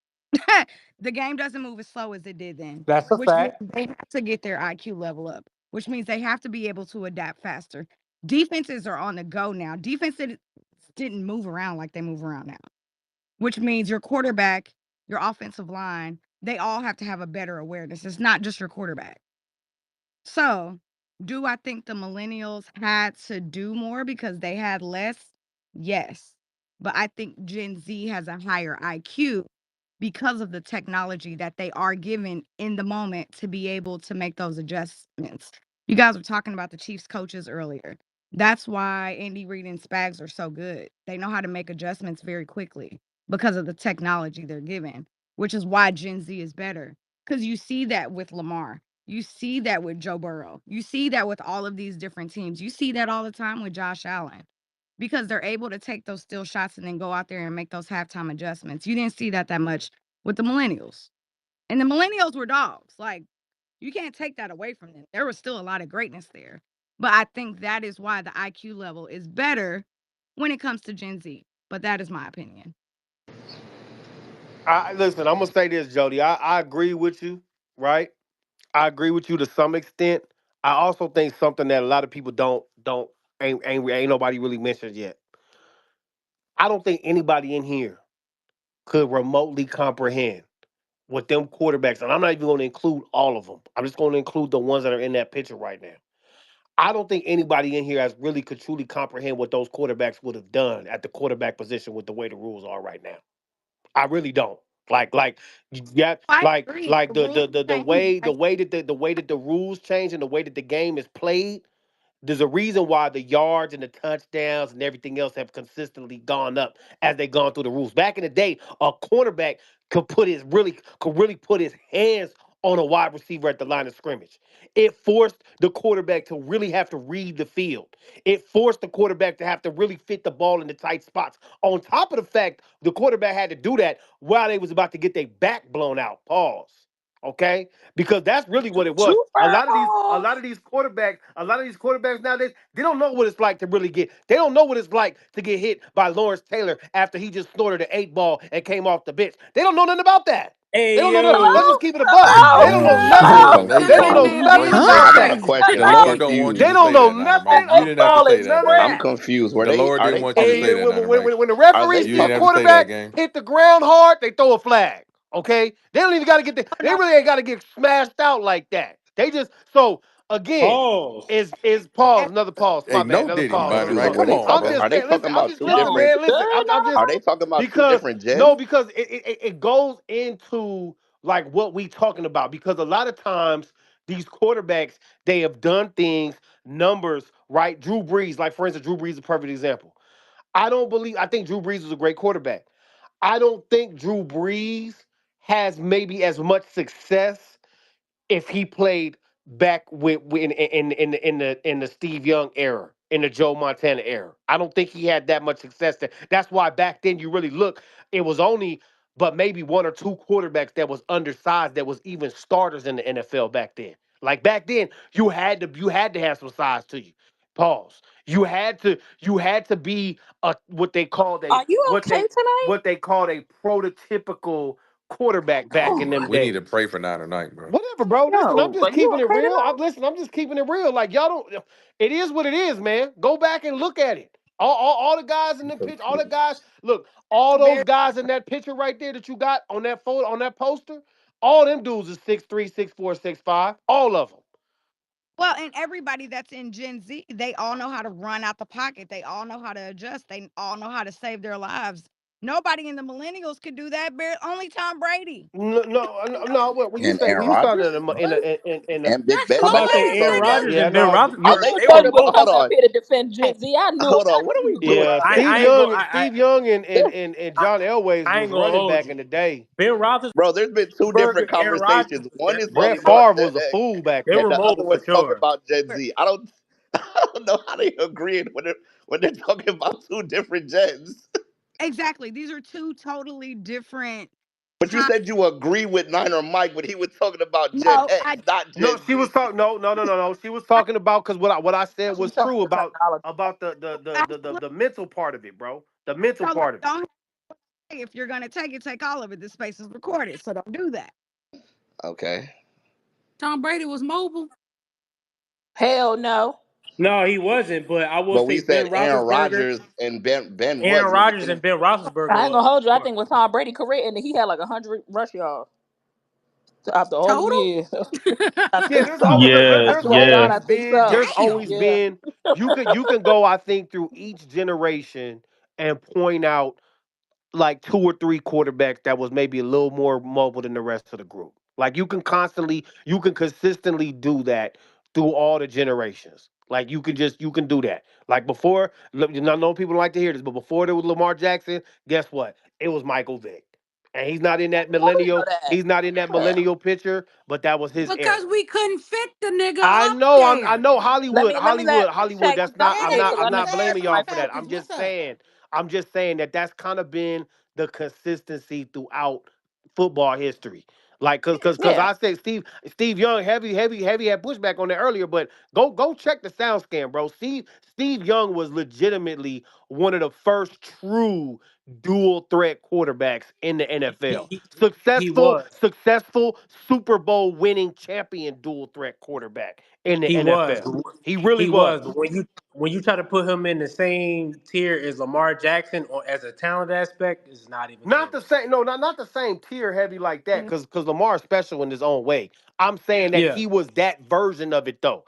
The game doesn't move as slow as it did then, That's a which means fact. they have to get their IQ level up, which means they have to be able to adapt faster. Defenses are on the go now. Defenses didn't move around like they move around now, which means your quarterback, your offensive line, they all have to have a better awareness. It's not just your quarterback. So, do I think the millennials had to do more because they had less? Yes. But I think Gen Z has a higher IQ because of the technology that they are given in the moment to be able to make those adjustments. You guys were talking about the Chiefs coaches earlier. That's why Andy Reid and Spags are so good. They know how to make adjustments very quickly because of the technology they're given, which is why Gen Z is better. Because you see that with Lamar. You see that with Joe Burrow. You see that with all of these different teams. You see that all the time with Josh Allen because they're able to take those still shots and then go out there and make those halftime adjustments. You didn't see that much with the millennials. And the millennials were dogs. Like, you can't take that away from them. There was still a lot of greatness there. But I think that is why the IQ level is better when it comes to Gen Z. But that is my opinion. Listen, I'm gonna say this, Jody. I agree with you, right? I agree with you to some extent. I also think something that a lot of people don't ain't nobody really mentioned yet. I don't think anybody in here could remotely comprehend what them quarterbacks, and I'm not even going to include all of them. I'm just going to include the ones that are in that picture right now. I don't think anybody in here has really could truly comprehend what those quarterbacks would have done at the quarterback position with the way the rules are right now. I really don't. Like, yeah, I agree. like The rules change. the way that the rules change and the way that the game is played. There's a reason why the yards and the touchdowns and everything else have consistently gone up as they've gone through the rules. Back in the day, a cornerback could really put his hands on a wide receiver at the line of scrimmage. It forced the quarterback to really have to read the field. It forced the quarterback to have to really fit the ball in the tight spots. On top of the fact the quarterback had to do that while they was about to get their back blown out. Pause. Okay? Because that's really what it was. Super A balls. lot of these quarterbacks, nowadays, they don't know what it's like to really get. They don't know what it's like to get hit by Lawrence Taylor after he just snorted an 8 ball and came off the bench. They don't know nothing about that. They Hey don't know nothing. Let's yo, just Hello? keep it a buck. They Hello? don't know I got a Hello? nothing. que- What They did don't that know man nothing do? I about got a that. question. The I'm Hello? Lord don't want you They to confused. don't say know that, Dynamite. nothing You didn't have to Football say is that, about I'm Dynamite. that. crazy. confused. The Lord Are didn't they want you to talking? say And that, Dynamite. when the Are they referee You see a didn't have talking? to say that, quarterback gang. hit the ground hard, they throw a flag. Okay, they don't even got to get Oh, they no, really ain't got to get smashed out like that. They just so again pause. is pause eh, another pause. Hey, My bad, no another diddy, I'm pause, another Dynamite. confused. pause. What Come they on, I'm talking? bro. just Are they saying. talking Listen, I'm about just two listen, Y'all different? man. good Listen, I'm now? just Are they talking about two because different no, gens? because it goes into like what we talking about because a lot of times these quarterbacks they have done things numbers right. Drew Brees, like for instance, Drew Brees is a perfect example. I think Drew Brees is a great quarterback. I don't think Drew Brees has maybe as much success if he played back in the Steve Young era, in the Joe Montana era. I don't think he had that much success there. That's why back then you really look, it was only but maybe one or two quarterbacks that was undersized that was even starters in the NFL back then. Like back then, you had to have some size to you. Pause. You had to be a Are you okay tonight? what they called a prototypical quarterback back in them We need days. to pray for night or night, bro. Whatever, bro. Listen, I'm Yo, just are you keeping it okay real. tonight? I'm just keeping it real. Like y'all don't. It is what it is, man. Go back and look at it. All the guys in the pitch, all the guys. Look, all those Very guys in that picture right there that you got on that photo, on that poster. All them dudes is 6'3", 6'4", 6'5". All of them. well, and everybody that's in Gen Z, they all know how to run out the pocket. They all know how to adjust. They all know how to save their lives. Nobody in the millennials could do that. Only Tom Brady. No, no, no. No, when you And say Aaron when you start Rodgers in a and Big That's Ben. I'm Like about to I say keep Aaron saying, foolishness. man. Rodgers yeah, and Ben no, Are you they Roethlisberger. They were talking about? Come mobile. Hold up on, here to defend Gen Z. I knew it. hold I on. What are knew we you was doing? yeah, lying. Steve I ain't Young, gonna. Steve Young and I, John Elway I was ain't gonna running hold back you. in the day. Ben Roethlisberger, Bro, there's been two different Aaron Rodgers conversations. was One is definitely on Brett mobile. Favre was a Monday, fool back They and then. were the other mobile for one's talking sure. about Gen Z. I don't know how they agreeing when they're talking about two different gens. Exactly. These are two totally different But you time. said you agree with Niner Mike when he was talking about Gen No, X, I not No, Gen she was Z. talking. No, no, no, no, no. She was talking about because what I said She was talking true to technology. about I the mental part of it, bro. The mental so like part of it. don't if you're gonna take all of it. The space is recorded, so don't do that. Okay. Tom Brady was mobile. Hell no. No, he wasn't. But I will But say we said Ben Aaron Roethlisberger, Rodgers and Ben was Aaron in the Rodgers beginning. and Ben Roethlisberger I ain't were gonna hold you. I smart. think when Tom Brady career ended, he had like 100 rush yards after all them Total? years. I Yeah, think there's so. always look. I There's swear to God, Yeah. I always think been. so. There's Damn. always Yeah. been. You can go. I think through each generation and point out like two or three quarterbacks that was maybe a little more mobile than the rest of the group. Like you can consistently do that through all the generations. Like you can do that. Like before, look, I know people don't like to hear this, but before there was Lamar Jackson, guess what? It was Michael Vick. And How do you know that? he's not in that Yeah. millennial picture, but that was his era. Because we couldn't fit the nigga I up know, I there. know Let me Hollywood. Shaggy That's not. jump in Hey, there because I I'm know not you said blaming Fez y'all somebody for from that. Memphis, mobile. what's up? I'm just saying that that's kind of been the consistency throughout football history. Like, cause Yeah. I said Steve Young heavy had pushback on that earlier, but go check the sound scan, bro. Steve Young was legitimately one of the first true dual threat quarterbacks in the He, NFL. he, he Successful, was. successful Super Bowl winning champion dual threat quarterback in the He was. NFL. He really He was. was. But when you try to put him in the same tier as Lamar Jackson or as a talent aspect, it's not even Not the close. same, no, not the same tier heavy like that, Mm. because Lamar's special in his own way. I'm saying that Yeah. he was that version of it though.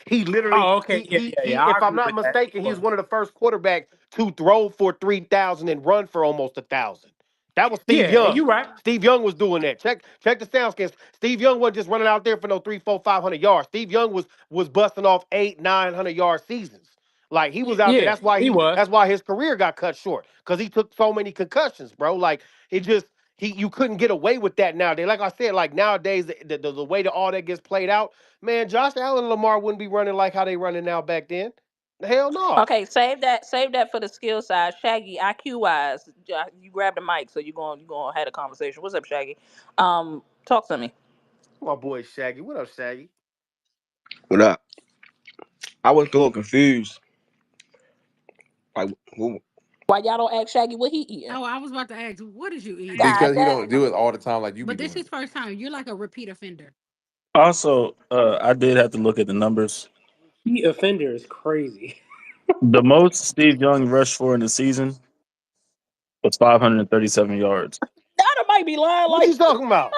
He literally Oh, okay. Yeah, yeah, he yeah. I if I'm agree not with that. He mistaken, he was was. one of the first quarterbacks to throw for 3,000 and run for almost 1,000. That was Yeah, Steve and Young. you right. Steve Young was doing that. Check the sound scans. Steve Young wasn't just running out there for no 3, 4, 500 yards. Steve Young was busting off 8, 900 yard seasons. Like he was out there. Yeah, he was. That's why his career got cut short. Because he took so many concussions, bro. Like it just you couldn't get away with that nowadays. Like I said, like nowadays the way that all that gets played out, man, Josh Allen and Lamar wouldn't be running like how they running now back then. Hell no. Okay, save that. Save that for the skill side. Shaggy, IQ wise, you grab the mic, so you gonna have a conversation. What's up, Shaggy? Talk to me. My boy Shaggy. What up, Shaggy? What up? I was a little confused. Like, Why y'all don't ask Shaggy what he eating? Oh, I was about to ask, what is you eating? God Because he don't dang. do it all the time like you be But this doing is it. first time. You're like a repeat offender. Also, I did have to look at the numbers. He offender is crazy. The most Steve Young rushed for in the season was 537 yards. Y'all might be lying What are like you talking about?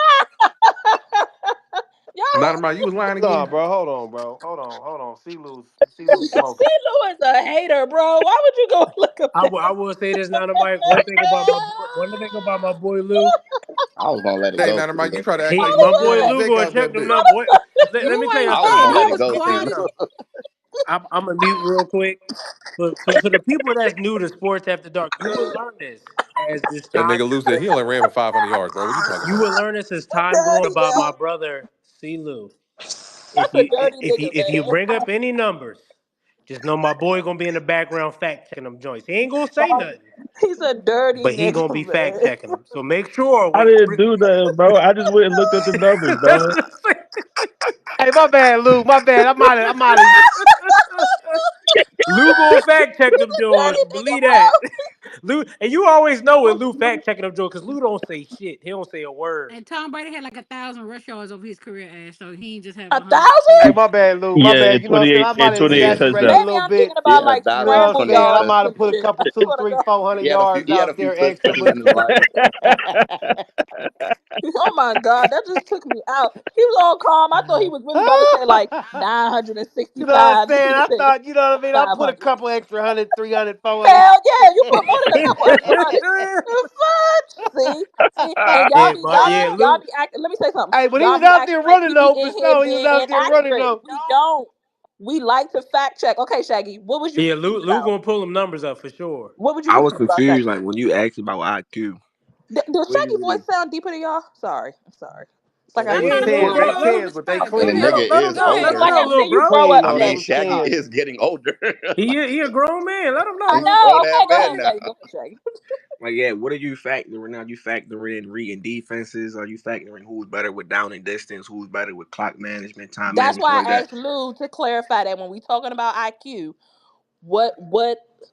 y'all. Not about you was lying Nah, again. bro. Hold on, bro. Hold on. See Lou C. smoking. Lou is a hater, bro. Why would you go look up that? I will say this now, Mike. One thing about my boy Lou. I was gonna let it Hey, go, Niner Mike, you Steelers. try to act like He, you my was doing boy all Hollywood. Lou Vic gonna out that check them bitch. numbers. Let You me tell ain't y'all I was something. gonna saying let he it was go, Check Steelers. this quality. out. I'm gonna mute real quick. For the people that's new to sports after dark, you will learn this as this That time. nigga Lou said he only ran for 500 yards, bro. What you talking You about? will learn this as time going about my brother C. Lou. If That's a you dirty if you nigga, if you man. bring up any numbers, just know my boy gonna be in the background fact checking them joints. He ain't gonna say nothing, He's a dirty but he gonna nigga, be fact man. checking them. So make sure I when you didn't bring do that, bro. I just went and looked at the numbers, that's dog. just Hey, my bad, Lou. My bad. I'm out of. Lou gonna fact check them joints. Dirty nigga, Believe that. bro. Lou, and you always know when Lou fact checking them joints because Lou don't say shit. He don't say a word. And Tom Brady had like 1,000 rush yards over his career, Ash. So he ain't just have A 100. Hey, thousand? my bad, Lou. My Yeah, bad. in You know what I'm saying? 28 I might and have 28 Yeah, exaggerated a touchdowns. Maybe little I'm bit. thinking about yeah, a like You know thousand what and I'm scramble 28 saying? I yards might touchdowns. have type put a shit. couple You two, wanna three, know? 400 yards He had a out few there touchdowns extra, but in his life. Oh my god, that just took me out. He was all calm. I thought he was really about to say like you know what I'm 965. This saying? nigga I said thought, you know what I mean? I put a 500. couple extra 100, 300, 400. Hell yeah, you put more than a couple extra hundred. The fudge. See, and Yeah, my yeah, y'all Lou. be acting. Let me say something. Hey, but he Y'all was be out acting there like running he be though, for in here sure. He was being out there running inaccurate. though. We don't. We like to fact check. Okay, Shaggy, what was you Yeah, confused Lou about? gonna pull them numbers up for sure. What was you I was confused about, confused, Shaggy? like when you asked about IQ. Does What Shaggy is voice it? sound deeper to y'all? Sorry, I'm sorry. It's like Yeah, I they I'm hear was not you a more tens, fan. they I growing up. love tens, but they respect. Yeah, clean And Okay, the though. nigga let him is go know. Let It's him ahead. like older. know, I little hear you bro. grow Clean up, though. I They mean, was Shaggy. Shaggy tens. is getting older. He a grown man. Let him I know, Lou. Grown know. ass Okay, go man ahead, now. Shaggy. Go ahead, Shaggy. Like, yeah, what are you factoring out? You factoring in reading defenses? Are you factoring who's better with down and distance? Who's better with clock management, time That's management, shit why like I that? asked Lou to clarify that when we talking about IQ, what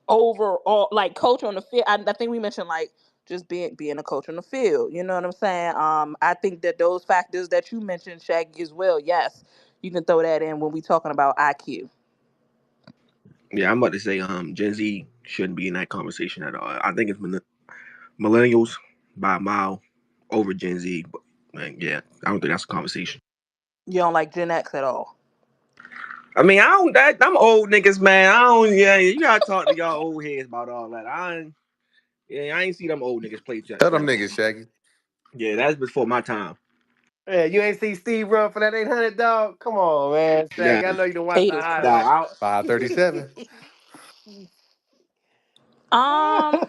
overall like coach on the field. I think we mentioned like just being a coach on the field. You know what I'm saying? I think that those factors that you mentioned, Shaggy, as well. Yes, you can throw that in when we talking about IQ. Yeah, I'm about to say, Gen Z shouldn't be in that conversation at all. I think it's millennials by a mile over Gen Z. But like, yeah, I don't think that's a conversation. You don't like Gen X at all. I mean, I don't. I'm old niggas, man. I don't. Yeah, you gotta talk to y'all old heads about all that. Yeah, I ain't see them old niggas play Tell them Gen X. niggas, Shaggy. Yeah, that's before my time. Yeah, you ain't see Steve run for that 800 dog. Come on, man. Yeah, Shaq, I know you don't watch Hate the is dog. crazy. highlights. 537. Um,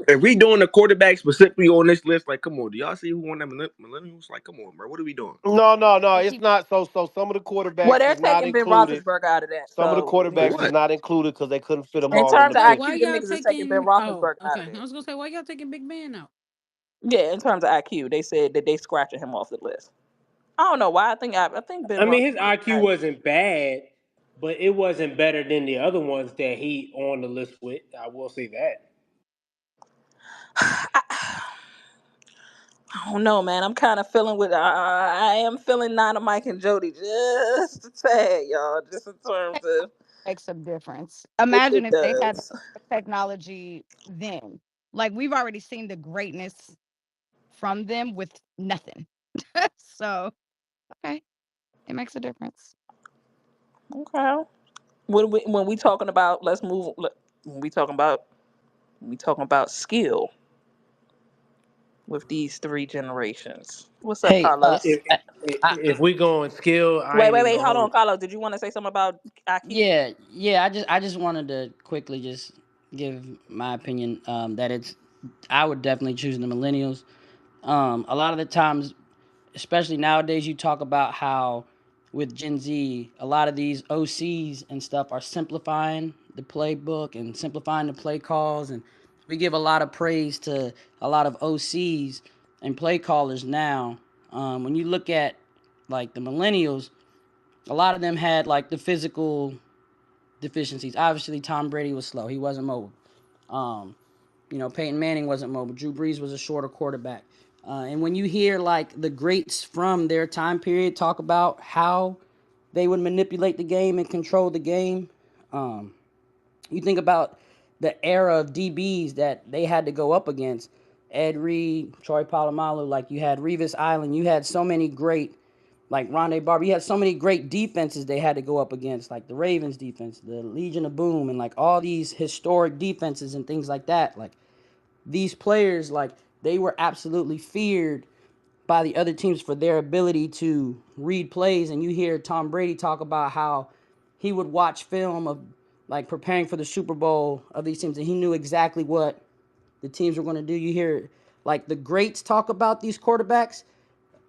If we doing the quarterback specifically on this list, like, come on, do y'all see who won that millennials? Like, come on, bro, what are we doing? No. They It's keep not. So some of the well, quarterbacks they're is not taking Ben included. Roethlisberger out of that. Some of the So For quarterbacks is what? not included because they couldn't fit them in all in terms the of wait. Why picture. IQ, them y'all niggas is taking Ben taking? Oh, Roethlisberger out of okay. I there. was gonna say why y'all taking Big Man out. Yeah, in terms of IQ, they said that they scratching him off the list. I don't know why. I think Ben I mean, his Roethlisberger IQ nice. wasn't bad, but it wasn't better than the other ones that he on the list with. I will say that. I don't know, man. I'm kind of feeling with. I am feeling Nana, Mike, and Jody just a tad, y'all. Just in terms of Makes a difference. it Imagine if they had does. the technology then. Like we've already seen the greatness from them with nothing. So okay, it makes a difference. Okay. When we talking about let's move. When we talking about skill with these three generations. What's up, Hey, Carlos? If we go in skill, I ain't even Wait. gonna Hold hold on, you. Carlos. Did you want to say something about IQ? yeah. I just wanted to quickly just give my opinion. That it's I would definitely choose the millennials. A lot of the times, especially nowadays, you talk about how with Gen Z, a lot of these OCs and stuff are simplifying the playbook and simplifying the play calls, and we give a lot of praise to a lot of OCs and play callers now. When you look at like the millennials, a lot of them had like the physical deficiencies. Obviously, Tom Brady was slow; he wasn't mobile. Um, Peyton Manning wasn't mobile. Drew Brees was a shorter quarterback. And when you hear like the greats from their time period talk about how they would manipulate the game and control the game, um, you think about the era of DBs that they had to go up against. Ed Reed, Troy Polamalu, like you had Revis Island, you had so many great, like Rondé Barber, you had so many great defenses they had to go up against, like the Ravens defense, the Legion of Boom, and like all these historic defenses and things like that. Like these players, like they were absolutely feared by the other teams for their ability to read plays. And you hear Tom Brady talk about how he would watch film of like preparing for the Super Bowl of these teams, and he knew exactly what the teams were going to do. You hear like the greats talk about these quarterbacks,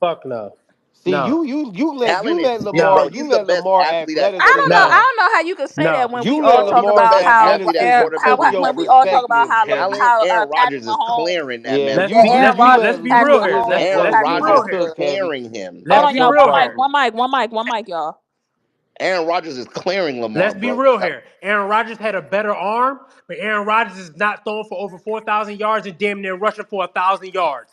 Fuck no. See, No. you Talent is, let No. Lamar bro. you He's the let best Lamar athlete at I don't know. athleticism. I No. quarterback. don't know how you can say that No. when we You all let Bro, talk he's the Lamar's about best how athlete at athleticism quarterback. tilt We your when never we all talk forget. about perspective, how Kevin. Allen, Aaron Patrick Rodgers is Mahomes. clearing that Yeah, man. Let's you be you let's Aaron be you Rodgers let's is be let Patrick real you here. Mahomes Let's over Aaron let's be Patrick Rodgers real is Mahomes. here. clearing him. Hold Let's on, be y'all. real here. One mic, y'all. Aaron Rodgers is clearing Lamar, Let's be bro. real here. Aaron Rodgers had a better arm, but Aaron Rodgers is not throwing for over 4,000 yards and damn near rushing for 1,000 yards.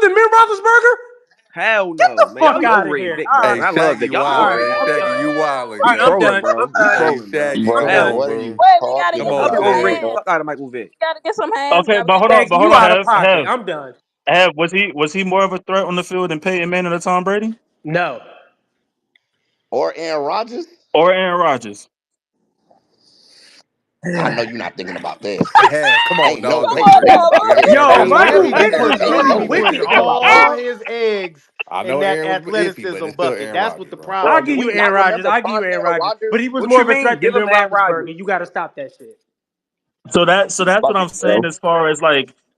than Ben Roethlisberger? Hell Get no, the man. fuck Y'all be out of overrating here. Vic, All bro, Hey, and right. I love Shaggy Vic. Y'all All wildin', right. man. overrating I'm him, Shaggy, done. bro. you All wildin', You right. I'm Shaggy. trolling, done. bro. I'm You done. Hey, trolling, bro. Shaggy, come Bro, Hell on, what are no. you bro. Wait, we gotta talking Come get Y'all some be on, about, man. overrating the hands. bro? fuck out of Michael Vick. We gotta get some hands. We Okay, gotta but get hold some on, Shaggy, but hands. hold you on, out of Have, pocket. Have, I'm done. Was he more of a threat on the field than Peyton Manning or Tom Brady No. Or Aaron Rodgers? or Aaron Rodgers? I know you're not thinking about this. Hey, Have, come on, Ain't no dog. Come Come way on, on Vic. man. now, We got Boogie. Aaron Yo, Aaron Michael Rodgers Heavy in be here. putting Ain't Heavy no be Come way on, putting you man. thinking about all this. his eggs I in know that Aaron was iffy, but athleticism it's still bucket. Aaron That's what Rodgers, the bro. I'll problem Do give is. you we Aaron not Rodgers. remember I'll give you prime Aaron Aaron Rodgers. Rodgers? But he was What more you of a mean? threat than Give Ben him Aaron Roethlisberger. Rodgers. You got to stop that shit. So that's what I'm Fuck it, saying bro. as far as like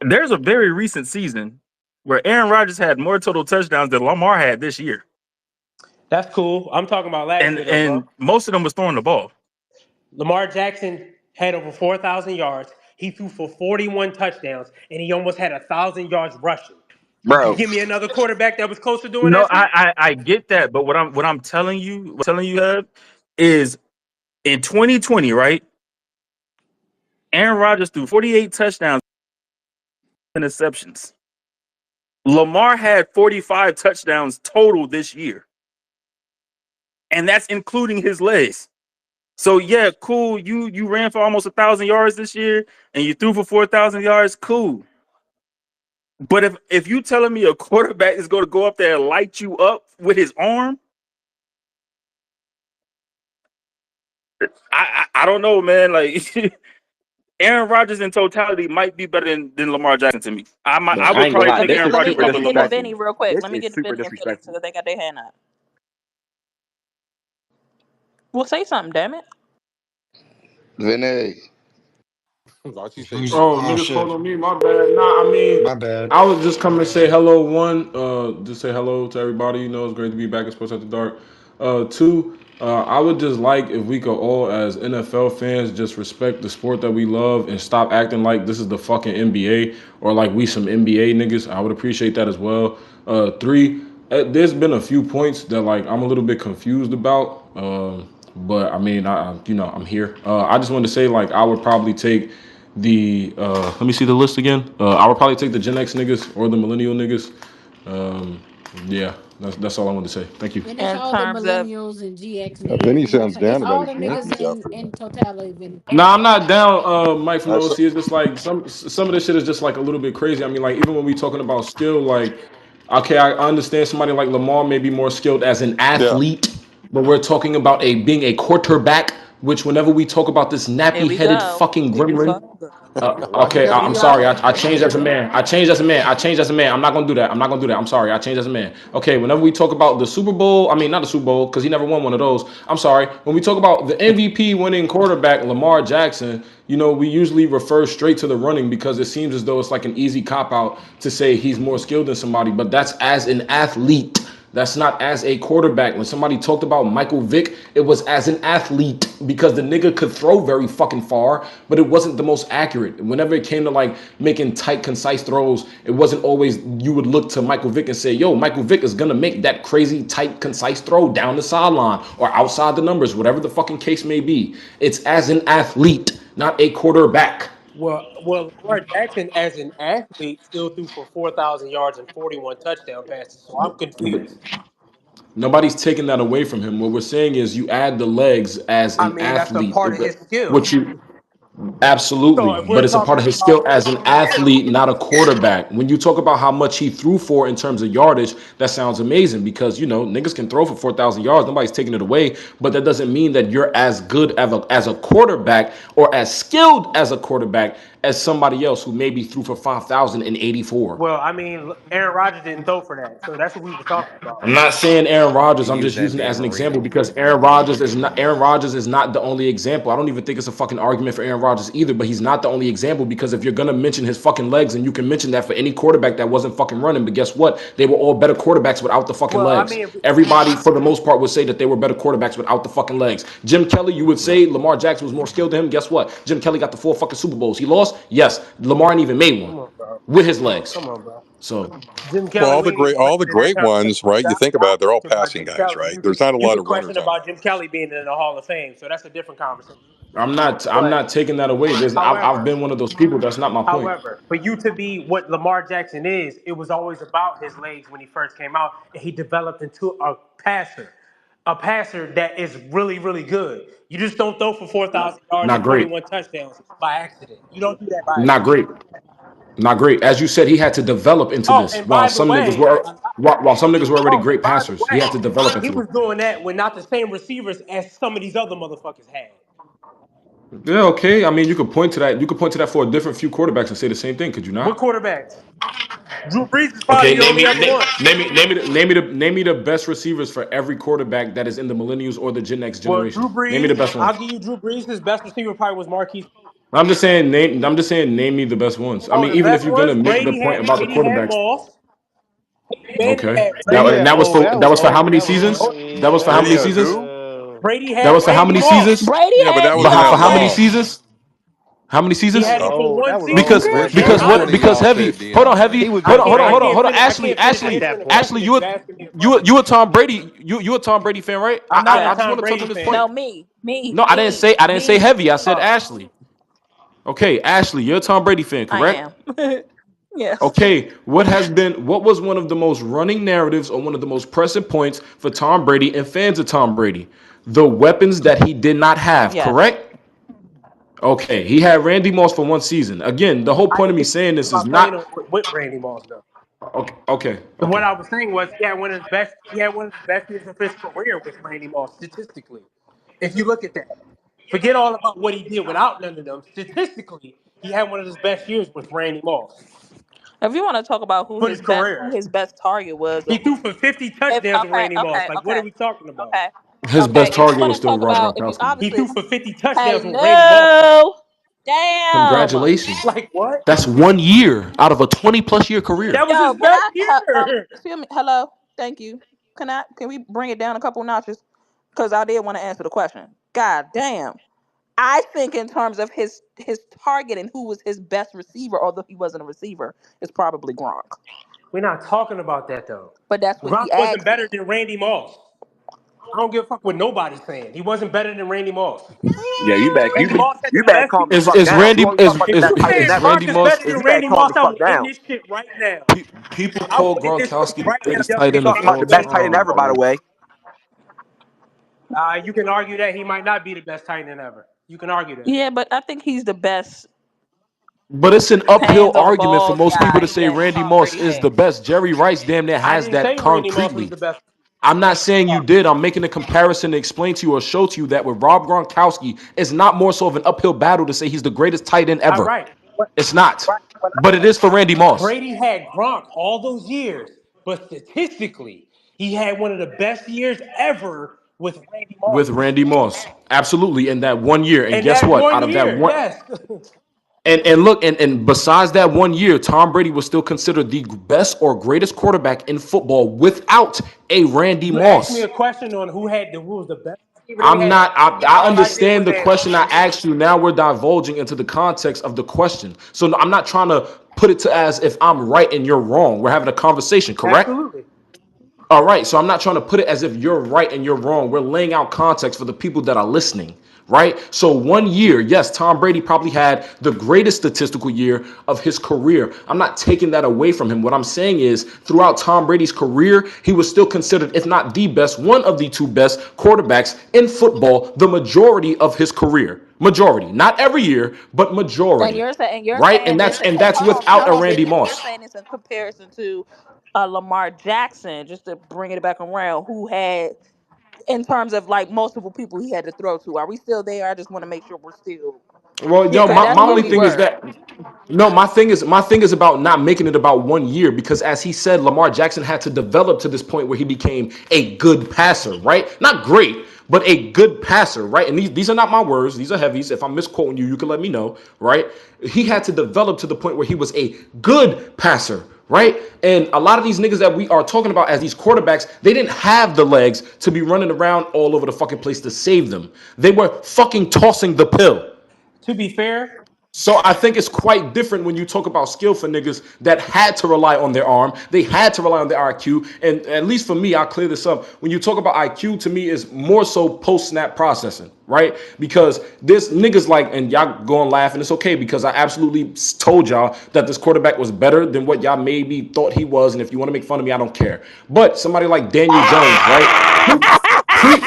There's a very recent season where Aaron Rodgers had more total touchdowns than Lamar had this year, That's cool. I'm talking about last year though, bro. and most of them was throwing the ball. Lamar Jackson had over 4,000 yards. He threw for 41 touchdowns, and he almost had 1,000 yards rushing. You bro. give me another quarterback that was close to doing No, that feat? I get that, but what I'm telling you, Hub, is in 2020, right? Aaron Rodgers threw 48 touchdowns, interceptions. Lamar had 45 touchdowns total this year, and that's including his legs. So yeah, cool. You ran for almost 1,000 yards this year, and you threw for 4,000 yards. Cool. But if you telling me a quarterback is going to go up there and light you up with his arm, I don't know, man. Like Aaron Rodgers in totality might be better than Lamar Jackson to me. No, I I would ain't gonna probably lie. Let take This me Aaron is let Rodgers me super let over me get to Lamar. disrespectful. Vinny real quick. This Let me is get to super Vinny and Philly disrespectful. because they got their hand up. Well, say something, damn it. Vinay. Thought you say Who's Vinny. Oh, oh niggas shit. called on me. My bad. Nah, I mean, My bad. I was just coming to say hello. One, just say hello to everybody. You know, it's great to be back in Sports After Dark. Two, I would just like if we could all, as NFL fans, just respect the sport that we love and stop acting like this is the fucking NBA or like we some NBA niggas. I would appreciate that as well. Three, there's been a few points that like I'm a little bit confused about. But I mean, I'm here. I just wanted to say like I would probably take the let me see the list again. I would probably take the Gen X niggas or the millennial niggas. Yeah, that's all I wanted to say. Thank you. And it's In all the terms of millennials and GX niggas. Vinny You know what I'm sounds saying? It's down about all his them niggas Yankees outfit, in man. totality, Vinny. Nah, I'm not down, Mike from the That's OC. It's just like some of this shit is just like a little bit crazy. I mean, like even when we talking about skill, like okay, I understand somebody like Lamar may be more skilled as an yeah. athlete, but we're talking about a being a quarterback. Which whenever we talk about this here we nappy-headed go. fucking Here we gremlin, fucking go. Why he okay, got to I'm be sorry. honest? I changed as a man. I changed as a man. I changed as a man. I'm not gonna do that. I'm not gonna do that. I'm sorry. I changed as a man. Okay, whenever we talk about the Super Bowl, I mean not the Super Bowl because he never won one of those. I'm sorry. When we talk about the MVP winning quarterback Lamar Jackson, you know we usually refer straight to the running because it seems as though it's like an easy cop out to say he's more skilled than somebody. But that's as an athlete. That's not as a quarterback. When somebody talked about Michael Vick, it was as an athlete because the nigga could throw very fucking far, but it wasn't the most accurate. Whenever it came to like making tight, concise throws, it wasn't always you would look to Michael Vick and say, yo, Michael Vick is gonna make that crazy, tight, concise throw down the sideline or outside the numbers, whatever the fucking case may be. It's as an athlete, not a quarterback. Well, Lamar Jackson as an athlete still threw for 4,000 yards and 41 touchdown passes. So I'm confused. Nobody's taking that away from him. What we're saying is you add the legs as I an mean, that's a athlete. part of his skill. What you So Absolutely, if but we're it's a part talking of his about skill as an athlete, not a quarterback. When you talk about how much he threw for in terms of yardage, that sounds amazing because you know niggas can throw for 4,000 yards. Nobody's taking it away, but that doesn't mean that you're as good as a quarterback or as skilled as a quarterback as somebody else who maybe threw for 5,084. well, I mean, Aaron Rodgers didn't throw for that, so that's what we were talking about. I'm not saying Aaron He Rodgers. I'm used just that using it Dan as an Marino. example because Aaron Rodgers is not the only example. I don't even think it's a fucking argument for Aaron Rodgers either. But he's not the only example because if you're gonna mention his fucking legs, and you can mention that for any quarterback that wasn't fucking running, but guess what? They were all better quarterbacks without the fucking Well, I legs. mean, Everybody, for the most part, would say that they were better quarterbacks without the fucking legs. Jim Kelly, you would say Lamar Jackson was more skilled than him. Guess what? Jim Kelly got the 4 fucking Super Bowls. He lost. Yes, Lamar ain't even made one come on, bro. with his legs. Come on, bro. So Jim Well, Kelly, we ain't even all putting the him in that great conversation. ones, right? You think about Y'all it, they're all talking about passing Jim guys, Kelly. right? There's not a You lot could of question runners out about Jim Kelly being in the Hall of Fame, so that's a different conversation. I'm But not taking that away. I've however, been one of those people. That's not my point. for you to be what Lamar Jackson is, it was always about his legs when he first came out, and he developed into a passer that is really, really good. You just don't throw for 4,000 yards Not and great. 41 touchdowns by accident. You don't do that by Not accident. great. Not great. As you said, he had to develop into Oh, this. and by the way, While some niggas were already oh, and great by the passers, he way, had to develop he into it. was doing that with not the same receivers as some of these other motherfuckers had. Yeah, okay. I mean, you could point to that. You could point to that for a different few quarterbacks and say the same thing. Could you What not? quarterbacks? Drew Brees is probably Okay, the only other one. name me the best receivers for every quarterback that is in the millennials or the Gen X Well, generation. Drew Name me the Brees, best I'll ones. give you Drew Brees. His best receiver probably was Marquise Pouncey. I'm just saying name me the best ones. I Oh, mean, the even if best you're gonna ones, make the point about the Brady had quarterbacks, Moss. Manning okay. had there. Brady. Yeah, oh That was for how many that was seasons? Oh, That was for how Brady many yeah. had seasons? who? Brady That had was for how Randy many Moss. seasons? Brady Yeah, but had that But wasn't for that how many long. Moss. seasons? How many He seasons? had it for one That was season. Because old, Brady, man. Brady because was what? winning Because y'all heavy. shit, Hold on, Dion. heavy. He was Hold getting on, it hold on, hold on, done hold on. I can't finish at Ashley, that answering the point. Ashley, question if you asking me a question. you a Tom Brady. You a Tom Brady fan, right? I'm not a I just Yes. want Tom to touch Brady on this fan. point. No, me, me, No, me, I didn't say me. heavy. I said Oh, Ashley. Okay, Ashley, you're a Tom Brady fan, I correct? am. Yes. Okay, what was one of the most running narratives or one of the most pressing points for Tom Brady and fans of Tom Brady? The weapons that he did not have, Yes. correct? Okay, he had Randy Moss for one season. Again, the whole I point of didn't me say saying anything this is about playing not with Randy Moss though. okay. Okay, What okay. I was saying was he had one of his best. He had one of the best years of his career with Randy Moss statistically. If you look at that, forget all about what he did without none of them. Statistically, he had one of his best years with Randy Moss If you want to talk about for his who career. his best target was, He or threw who, for 50 if touchdowns with okay, Randy Moss. okay, Like, what okay, are we talking about? okay, His okay. best If you target want was to still talk Rob about, if you Gronkowski. He obviously, threw for 50 touchdowns with Randy Moss. hello, damn, Congratulations. Like, what? That's 1 year out of a 20 plus year career. That was yo, his can best I? year. Excuse me. Hello, thank you. Can we bring it down a couple notches? Because I did want to answer the question. God damn. I think in terms of his target and who was his best receiver, although he wasn't a receiver, is probably Gronk. We're not talking about that, though. But that's what Gronk he wasn't asked better me. than Randy Moss. I don't give a fuck what nobody's saying. He wasn't better than Randy Moss. Yeah, you back. Randy Moss had the You better best calm year. the fuck Is down. We Randy only talking about the If best you tight end saying is ever. Gronk Randy is better Moss? Is than you better Randy calm Moss, the I fuck will end down. this shit right now. People I will call end this shit Gronkowski the right now, greatest yo, tight We end of because talking y'all about the all doing best too tight end time, much. ever, by the bro. way. You can argue that he might not be the best tight end ever. You can argue that. Yeah, but I think he's the best But it's an uphill hands on the argument for ball most people to guy say that Randy Tom Moss Brady is the had. best. Jerry Rice damn near I has didn't that say Randy Moss was concretely. the best. I'm not saying you did. I'm making a comparison to explain to you or show to you that with Rob Gronkowski, it's not more so of an uphill battle to say he's the greatest tight end All ever. right. It's not. Right. What But it is for Randy Moss Brady had Gronk all those years, but statistically, he had one of the best years ever with Randy Moss. with Randy Moss. Absolutely. In that 1 year. And And guess that what? one Out of that year, one. yes. And look, and besides that 1 year, Tom Brady was still considered the best or greatest quarterback in football without a Randy You asked me Moss. a question on who was the best receiver they I'm had. not. I All I did understand was the answer. question I asked you. Now we're divulging into the context of the question. So no, I'm not trying to put it to as if I'm right and you're wrong. We're having a conversation, correct? Absolutely. All right. So I'm not trying to put it as if you're right and you're wrong. We're laying out context for the people that are listening, right? So 1 year, yes, Tom Brady probably had the greatest statistical year of his career. I'm not taking that away from him. What I'm saying is, throughout Tom Brady's career, he was still considered, if not the best, one of the two best quarterbacks in football the majority of his career. Majority, not every year, but And majority, you're right? And saying this. that's without a Hold on, Randy Biggie. And you're Moss. saying this in comparison to Lamar Jackson, just to bring it back around, who had, in terms of like multiple people he had to throw to. Are we still there? I just want to make sure we're still, Well, Yeah, yo, because my, that's my where only we thing is were. that no, my thing is about not making it about 1 year because as he said, Lamar Jackson had to develop to this point where he became a good passer, right? Not great, but a good passer, right? And these are not my words; these are Heavy's. If I'm misquoting you, you can let me know, right? He had to develop to the point where he was a good passer, right? And a lot of these niggas that we are talking about as these quarterbacks, they didn't have the legs to be running around all over the fucking place to save them. They were fucking tossing the pill. to be fair, So I think it's quite different when you talk about skill for niggas that had to rely on their arm. They had to rely on their IQ. And at least for me, I'll clear this up. When you talk about IQ, to me, is more so post-snap processing, right? Because this niggas like, and y'all go and laugh, and it's okay because I absolutely told y'all that this quarterback was better than what y'all maybe thought he was. And if you want to make fun of me, I don't care. But somebody like Daniel Jones, right? Pre,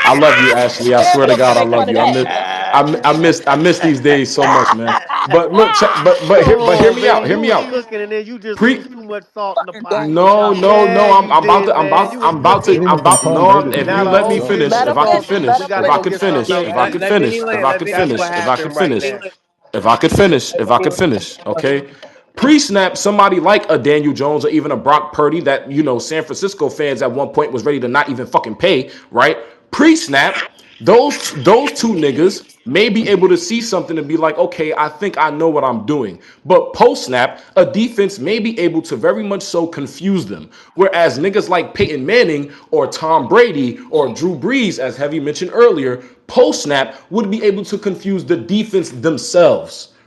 I love you, Ashley. I Where swear else to you gonna God, I make fun love of you. that? I miss these days so much, man. But look, Come but hear on, me out. man. Hear You me was out. cooking and then you just Pre threw too much salt in the Fucking pot. Daniel no, Jones. no, no. Yeah, you I'm about did, to. man. You was I'm about to. cooking. Even some Tom No, Brady if shit you Now the was let me whole trash. finish, kitchen Let is him if I could finish. salty. Let finish, We him got if to I go could finish. get something finish, hey, if I else. could let Vinny finish, if land. I Let could Vinny That's finish, what land. if I could happened right finish, Vinny there. land. if I could finish, Hey, if I Vinny could land. finish, okay? Pre-snap, somebody like a Daniel Jones or even a Brock Purdy that, San Francisco fans at one point was ready to not even fucking pay, right? Pre-snap, those two niggas may be able to see something and be like, okay, I think I know what I'm doing. But post-snap, a defense may be able to very much so confuse them. Whereas niggas like Peyton Manning or Tom Brady or Drew Brees, as Heavy mentioned earlier, post-snap would be able to confuse the defense themselves,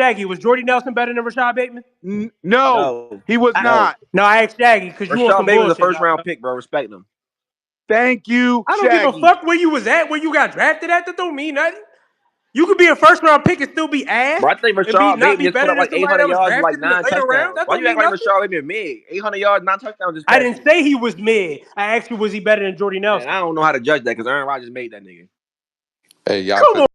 Shaggy, was Jordy Nelson better than Rashad Bateman? No, No, he was no. not. No, I asked Shaggy because you on Rashad some Bateman was a bullshit. first round pick, bro. Respect him. Thank you, I don't give a Shaggy. fuck where you was at, where you got drafted at. That don't mean nothing. You could be a first round pick and still be ass Bro, I think and be Rashad not Bateman be just put better up than like somebody 800 that was yards with like drafted in the 9 later round. touchdowns. That Why don't you act mean like nothing. Rashad Bateman mid? 800 yards, 9 touchdowns this I past didn't season. say he was mid. I asked you, was he better than Jordy And Nelson? I don't know how to judge that because Aaron Rodgers made that nigga. Hey, y'all Come could on.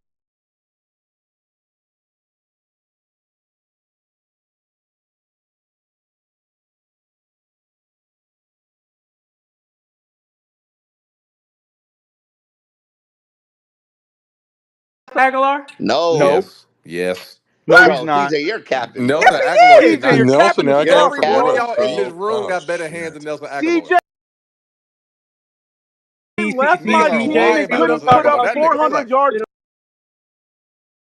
Aguilar? No, No, yes. no, he's bro, not. CJ, you're capping, Yes, Nelson bro. Aguilar he is. cannot. You're capping Nelson the You're Aguilar story, for Every bro. one of what, capping, y'all in bro? this bro. room Oh got better hands shit. than Nelson Aguilar. CJ See, left You my are team lying and about couldn't Nelson put Aguilar. up That nigga 400 sucked. yards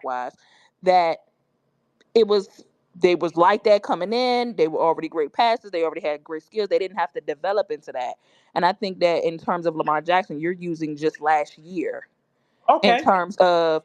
quarterback wise, that it was they was like that coming in. They were already great passers. They already had great skills. They didn't have to develop into that. And I think that in terms of Lamar Jackson, you're using just last year in Okay. terms of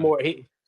more.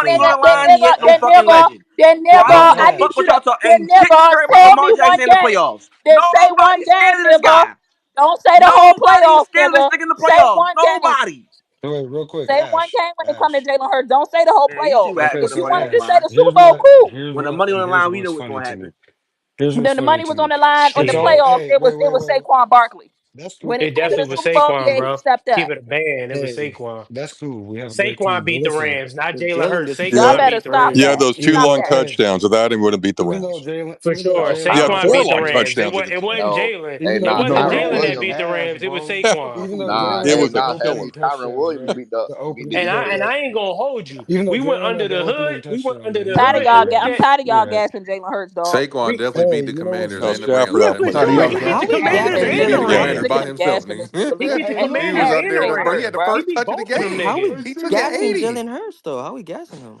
money was then on that, the line, he ain't no then fucking nigga, legend. then So nigga, I don't But give a I hey, need fuck you what to, y'all talk. then And shit, nigga, care about tell Lamar me one Jackson in the game. playoffs. Then say one Nobody's game, scared of this nigga. guy. Don't say the whole Nobody's playoffs, scared of this nigga. nigga in the Say playoffs. one game. Nobody. wait, real quick, Say one Ash, game when it comes to Ash. Jalen Hurts. Don't say the whole Man, you too playoffs. happy Okay, when If the you so money wanted on the to Ash, say line. the Super Bowl, cool. When the money on the here's line, we know what's what's funny gonna to me. happen. Here's what's Then the funny money to was on me. the line on Hey, the It's yo, all playoffs. hey, It was wait, it wait, was wait, wait. Saquon Barkley. That's cool. When it it came to definitely the was Super Bowl, Saquon, yeah, he bro. stepped Keep up. it a band. It was Hey, Saquon. that's cool. We have a great Saquon team. But beat the listen, Rams, not Jalen Jalen Hurts. just Y'all Yeah, Saquon yeah. better beat the stop yeah, that. Rams those two even Stop long though that. hey, touchdowns. Without him, would have beat the even though Rams. Jalen, for even though sure. I don't Jalen, Saquon Four beat the believe long it. Rams. touchdowns against the It wasn't Rams. No, Jalen. hey, even It though nah, wasn't Jalen I Kyron don't Jalen had that believe Williams. beat it. the Ash, Rams. It was bro. Saquon. Even though Nah, Jalen It hey, had was the a nah, hey, opening when Kyron touchdown, Williams right? beat the The beat opening, the And even I though and Eagles. I ain't gonna hold you. even though We went Jalen under had the the opening hood. We went touchdown, under man, the you Tired of hood gotta and y'all. give looked I'm him. at. tired of y'all Yeah. gassing Jalen Hurts, dog. Saquon We definitely beat Hey, the you know what's Commanders funny? and we the Scott Rams We in Platt. that we I'm sick tired of of playoff y'all. hearing. game. We beat the sick of How we hearing. Commanders He gassing and beat the the Jalen We Commanders Hurts? sick of by him Rams. himself, gassing this nigga. nigga, He man. beat the Ain't no He was Commanders up gassing and there. the Jalen Bro, he Hurts, had the Rams. bro. He first beat touch of the both of them game. How niggas. we He took it gassing 80. Jalen Hurts though? How we gassing him?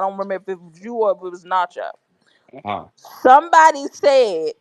I don't remember if it was you or if it was Nacho. Uh, Somebody said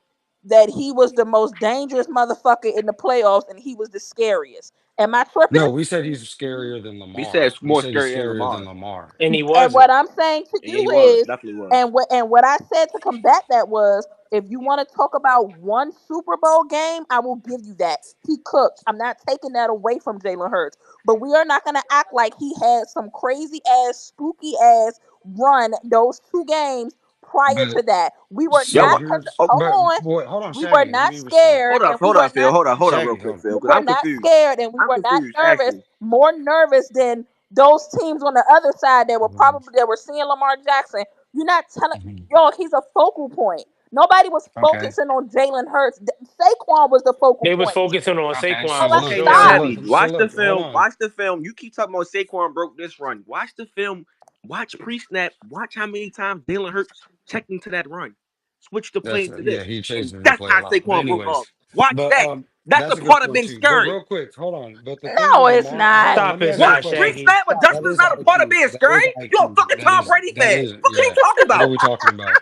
that he was the most dangerous motherfucker in the playoffs and he was the scariest. Am I tripping? no, we said he's scarier than We said Lamar. it's We more said he's scary than scarier than Lamar. Lamar. And he And what wasn't. I'm saying to Yeah, you he was. is, Definitely was. and what I said to combat that was, if you want to talk about one Super Bowl game, I will give you that. He cooked. I'm not taking that away from Jalen Hurts, but we are not going to act like he had some crazy ass, spooky ass run those 2 games prior But to that. We were Yo, so not. here's, oh, Hold but on. boy, hold on, We were Shaggy. Let not me respond. scared, and we hold were up, Phil. not. Hold up real Shaggy, quick, hold on. Phil, We because were I'm not confused. scared, and we I'm were not confused, nervous. actually. More nervous than those teams on the other side Mhm, that were seeing Lamar Jackson. You're not telling, mhm. yo, he's a focal point. Nobody was Okay. focusing on Jalen Hurts. Saquon was the focal They was point. focusing on Okay. Oh, Saquon So for let's look. Okay, now So sure. stop. look. heavy. So Watch the look. Hold film. on. Watch the film. You keep talking about Saquon broke this run. Watch the film. Watch pre-snap. Watch how many times Jalen Hurts checked into that run. Switch the play That's into yeah. this, He and chases the that's play a how lot. But Saquon broke off. anyways, Watch but that. That's a that's a good part of point being too. But scary. real quick, hold on. But the thing No, with it's Lamar, hold not. on. Let Stop me it ask you a now, What question. Shaggy. pre-snap That adjustment is is not a part of IQ. being That is scary. You a IQ. fucking Tom Brady That fan. is What are you yeah. talking What are about? we talking about?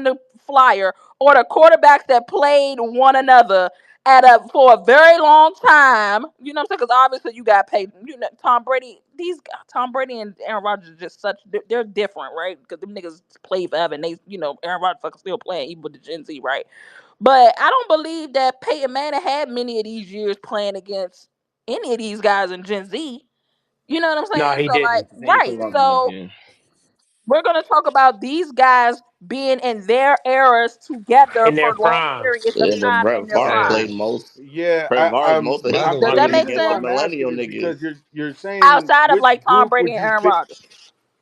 on the flyer or the quarterbacks that played one another for a very long time. You know what I'm saying? Because obviously you got paid. You know, Tom Brady and Aaron Rodgers are just they're different, right? Because them niggas play forever, and Aaron Rodgers fucking still playing even with the Gen Z, right? But I don't believe that Peyton Manning had many of these years playing against any of these guys in Gen Z. You know what I'm No, saying? he So like, didn't. They ain't talking right. about So yeah. we're gonna talk about these guys being in their eras together In their for long primes. periods of Yeah, but time Brett in their Favre prime. Yeah. played most. Yeah, Brett Favre, most of but his By the Does the that played make way, reason against why the sense? I'm asking millennial is niggas. because you're saying Outside of which like Tom group Brady would and you Aaron fit? Rodgers.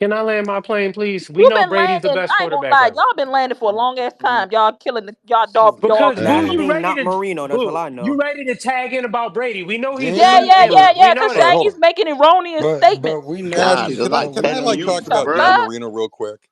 Can I land my plane, please? We You've know been Brady's the landing. best I ain't gonna quarterback lie. ever. Y'all been landing for a long ass time. Y'all killing the y'all dog Because and Boo, I pony. you mean, ready not to Marino. That's all Boo? I You know. ready to tag in about Brady? We know he's Yeah, limited, yeah, Damn. yeah, Boo. We yeah. know Cause Wait, that. hold Shaggy's on. making erroneous But statements. we know Gosh, he. it's But like we 10 know mutes, he's The bro. bruh. fuck? Marino real quick.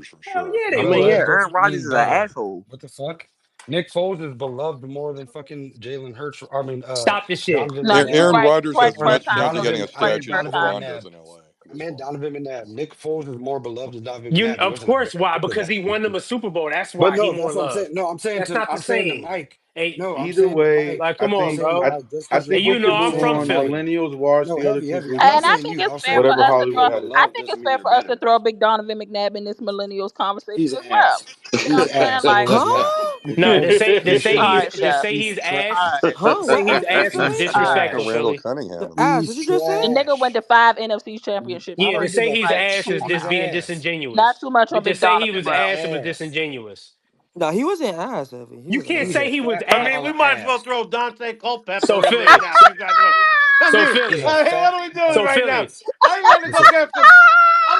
Rodgers for Hell sure. yeah, I they I know mean, that. yeah, would. That Aaron doesn't Rodgers mean is an better. asshole. What the fuck? Nick Foles is beloved more than fucking Jalen Hurts. I mean, Stop the shit. Donovan No, you McNabb. Aaron right. You Rodgers right has the first much time. chance of So getting Donovan, a you I right the statue meant first next to Donovan time. Rondo McNabb. is in LA. I meant Donovan McNabb. Nick Foles is more beloved than Donovan You McNabb. He of wasn't a course better why? Because quarterback. he won them a Super Bowl. That's But why he no, more that's what I'm saying. love. No, That's not the I'm saying to same. Mike. Hey, No, I'm Either saying to way, Mike. like I come I'm on, think saying to bro. I Mike. Just I because And think you're we you know can I'm move from saying on. Philly. Philly. Millennials wash No, the other heavy, people heavy. I'm And not I down. saying think you. it's I'm fair saying for Whatever us to Hollywood throw. had to I say. Beloved think doesn't it's mean fair you're for us to better. throw Big Donovan McNabb in this millennials conversation he's as an well. ass. You know He's what I'm saying? ass. Like, Doesn't matter. Huh? Nah, He all shouldn't. right, Steph. he's All ass. right, Huh? To say What? he's What ass you is say? all right. disrespectful, Randall Philly. The Cunningham. ass? What He's you just say? The nigga went trash. to 5 NFC championships. I Yeah, So to don't you give say a just he's fuck. like, ass come is on He's just now. being ass. Not disingenuous. too much on To Big say he Donovan, was bro. ass was Ass. disingenuous. No, he wasn't ass heavy. He You wasn't can't He's ass. a say he was fat I mean, ass. we pile of might as well ass. throw Dante So Culpepper in there Philly. now. I So mean, He's Philly. a what fat are we doing So pile of right now? Philly. ass. I ain't ready to He's go a against him. I'm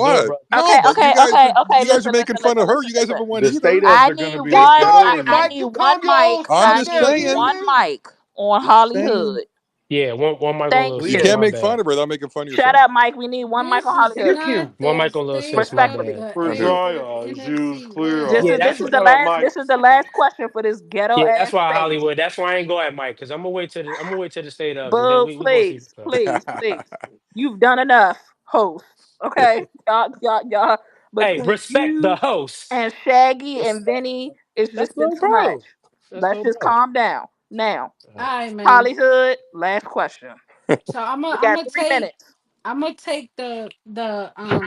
Go ahead, What? bro. No, Okay, but okay, okay, okay. you guys are Listen, making listen, fun listen, of her. listen, You guys listen. haven't won The either. state ups I are need gonna be Be one. quiet, ghetto Mike. I need You one calm your mic. old I'm I self just need down. You hear saying. one me? mic on Just saying. Hollywood. Yeah, one mic on Thank little Well, you sis. you. can't My make fun bad. of her without making fun of Shut yourself. up, Mike. We need one mic This on is Hollywood. kick not him. One the mic on little state sis. My of Respectfully. bad. the My bad. Dry A eyes, use NFC clear This Yeah, is eyes. this that's is what. the Shut up, last Mike. this is the last question for this ghetto Yeah, ass that's why space. Hollywood. That's why I ain't go at Mike because I'm gonna wait till the state ups and then Boo, we gonna see. please, please, please. You've done enough, host. Okay? Y'all Hey, between respect the you host. and Shaggy and Respect. Vinny, it's That's just been little too much. bro. That's Let's little just bro. calm down. Now, Uh, All right, man. Hollywood, last question. So I'm gonna You I'm got gonna 3 minutes. take the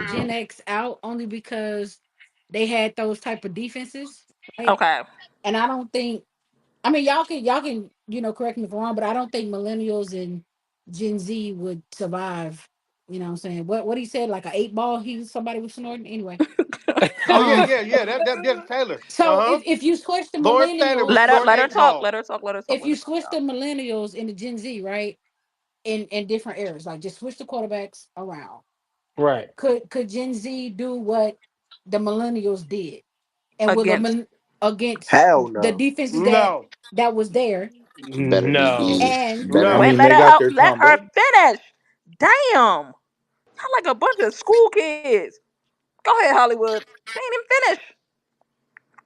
Gen X out only because they had those type of defenses, right? Okay. And I don't think. I mean, y'all can correct me if I'm wrong, but I don't think millennials and Gen Z would survive. You know what I'm saying? What he said, like an 8 ball, somebody was snorting anyway. uh, uh, uh, Uh, uh, Um, uh, uh, uh, uh, uh, uh, uh, uh, so uh, if you switch the Lawrence Taylor was millennials, snorting Let her eight talk. ball. Let her talk. Let her talk. if Let her you talk, switch y'all. the millennials and the Gen Z, right, in different eras, like just switch the quarterbacks around. Right. Could Gen Z do what the millennials did, and will Against against Hell the no. defenses No. that was there, Better be No. easy. and Better I No. and wait, mean, let they her got out. their Let Tom her Brady. finish. Damn. Y'all like a bunch of school kids. Go ahead, Hollywood. She ain't even finished.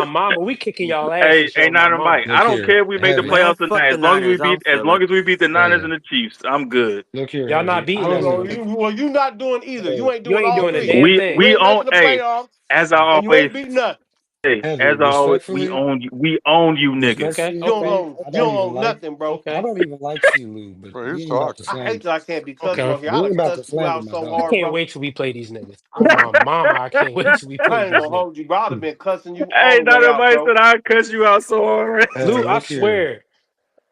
my mama, we kicking y'all asses, Hey, on my Dynamite. mama. I Look don't here, care if we make the heavy. Man, playoffs fuck tonight. the Niners. I'm As feeling. long as we beat the Niners and Hey, the Chiefs, I'm good. look here, Y'all not heavy. beating I us. Well, don't. you not doing either. You Hey, ain't You doing ain't all doing a three. damn heavy, You thing. We ain't own. making the Hey, playoffs, as I and you always ain't beating us. say, heavy. as I always, Respectfully, we own you niggas. Okay, respectfully, okay, heavy. I You don't don't even own like. nothing, bro. I okay, don't even like C-Lou, but Bro, we who's ain't about to talking? I hate slam. that I can't be cussed okay. on here. We I'd ain't have about to cussed you slander out my so I dog. hard, can't bro. wait till we play these niggas. On my mama, I can't wait till we play I ain't these gonna niggas. hold you, bro. I'd have been cussing you all Hey, the way out, Dynamite bro. said I cuss you out so hard. Hey, Lou, I look here. swear,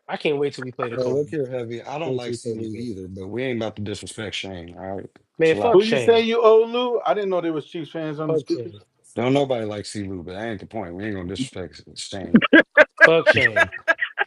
I can't wait till we play the Hey, look Colts. here, heavy. I don't Wait till like we play these C-Lou niggas. either, but we ain't about to disrespect Shane. All right, Man, chill fuck out. Who you say Shane. you owe, Lou? I didn't know there was Chiefs fans on the Fuck speakers. Shane. Don't nobody like C-Lou, but that ain't the point. We ain't gonna disrespect Shane. Fuck Shane.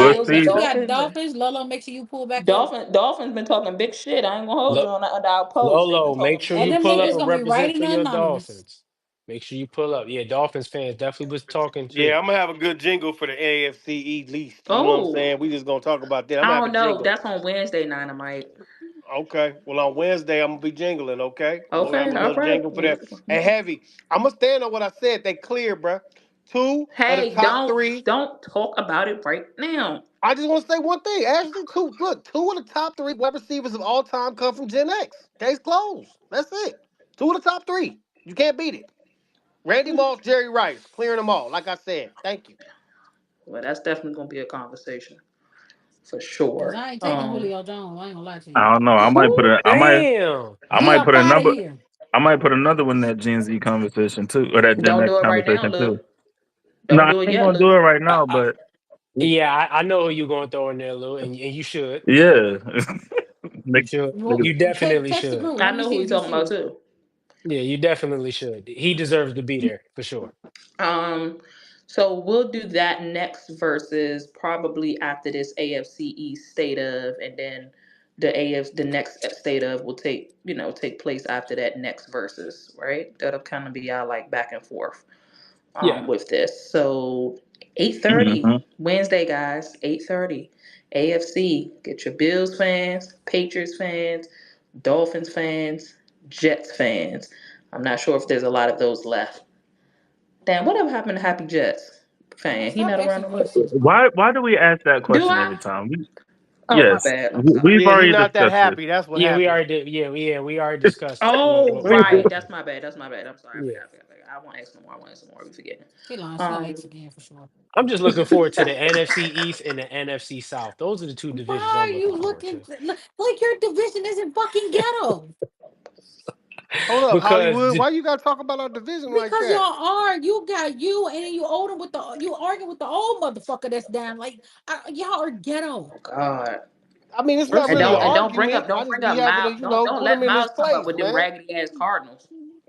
We'll Bills and Next see. we got Dolphins and Dolphins. Lolo, make sure you pull back up. Dolphins been talking big shit. I ain't gonna hold you Lo- on under our post. They've been Lolo, make talking sure And you big them pull up niggas shit. and gonna be represent for writing your anonymous. Dolphins. Make sure you pull up. Yeah, Dolphins fans definitely was talking too. Yeah, I'm gonna have a good jingle for the AFC East. You know what I'm Oh, saying? We just gonna talk about that. I'm I gonna have don't a know. jingle. That's on Wednesday, Dynamite. Okay. Well, on Wednesday I'm gonna be jingling. Okay, we're gonna have Okay, a all little right. jingle for that. And heavy, I'm gonna stand on what I said. They clear, bruh. Two of the Hey, top three. don't talk about it right now. I just want to say one thing. Ashley, two of the top three wide receivers of all time come from Gen X. Case closed. That's it. Two of the top three. You can't beat it. Randy Moss, Jerry Rice, clearing them all. Like I said. Thank you. Well, that's definitely gonna be a conversation for Cause sure. I ain't taking Julio Jones. I ain't gonna lie to you. I don't know. Who? Damn. I Get might up put a out of number. here. I might put another one in that Gen Z conversation too, or that Gen Don't X do it right now, conversation Lou. too. No, Don't I do it ain't yet, gonna do Lou. it right I, now, I, but yeah, I know who you going to throw in there, Lou, and you should. yeah, You Niggas- should. Well, niggas- You definitely test the should. group. I Let me know who see we if you talking about should. too. Yeah, you definitely should. He deserves to be there for sure. Um, so we'll do that next versus probably after this AFC East state of, and then the next state of will take place after that next versus, right? That'll kind of be our like back and forth Yeah. with this. So 8:30 Mhm. Wednesday, guys, 8:30 AFC. Get your Bills fans, Patriots fans, Dolphins fans, Jets fans. I'm not sure if there's a lot of those left. Damn, whatever happened to Happy Jets fan? He Stop not around asking no more. questions, bro. Why do we ask that Do question I? every time? Oh, my Yes, bad. I'm sorry. we've Yeah, he already not that discussed this. happy. That's what Yeah, we happened. already did. Yeah, we already discussed Oh, what right. happened. That's my bad. That's my bad. I'm sorry. Yeah. I forgot. I won't ask no more. I won't ask no more. We forgetting. He lying. She gonna Um, X again for sure. I'm just looking forward to the NFC East and the NFC South. Those are the two divisions Why are I'm looking you forward looking to. like your division isn't fucking ghetto? Hold up, Because Hollywood. Why you gotta talk about our division like Because that? y'all are. You got you, and then you old him with the you arguing with the old motherfucker that's down. Like y'all are ghetto. oh God. I mean, it's not first And of really an don't all, bring argument. up I don't just bring be up having to, Miles. Don't put him let in his Miles come up place, with them man. raggedy ass Cardinals.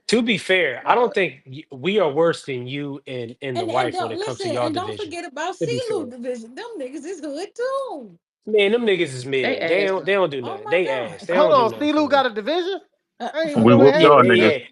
to be fair, I God. don't think we are worse than you and the And wife when don't it comes listen, to y'all and don't division. forget about To be CeeLo fair, division. Them niggas is hood too. man, them niggas is They mid. They ass. don't. They don't do Oh nothing. my They ass. god. They Hold don't do on, nothing for CeeLo real. got a division? Uh, I didn't even We know they whoop Yeah, had a y'all yeah, niggas. yeah. division.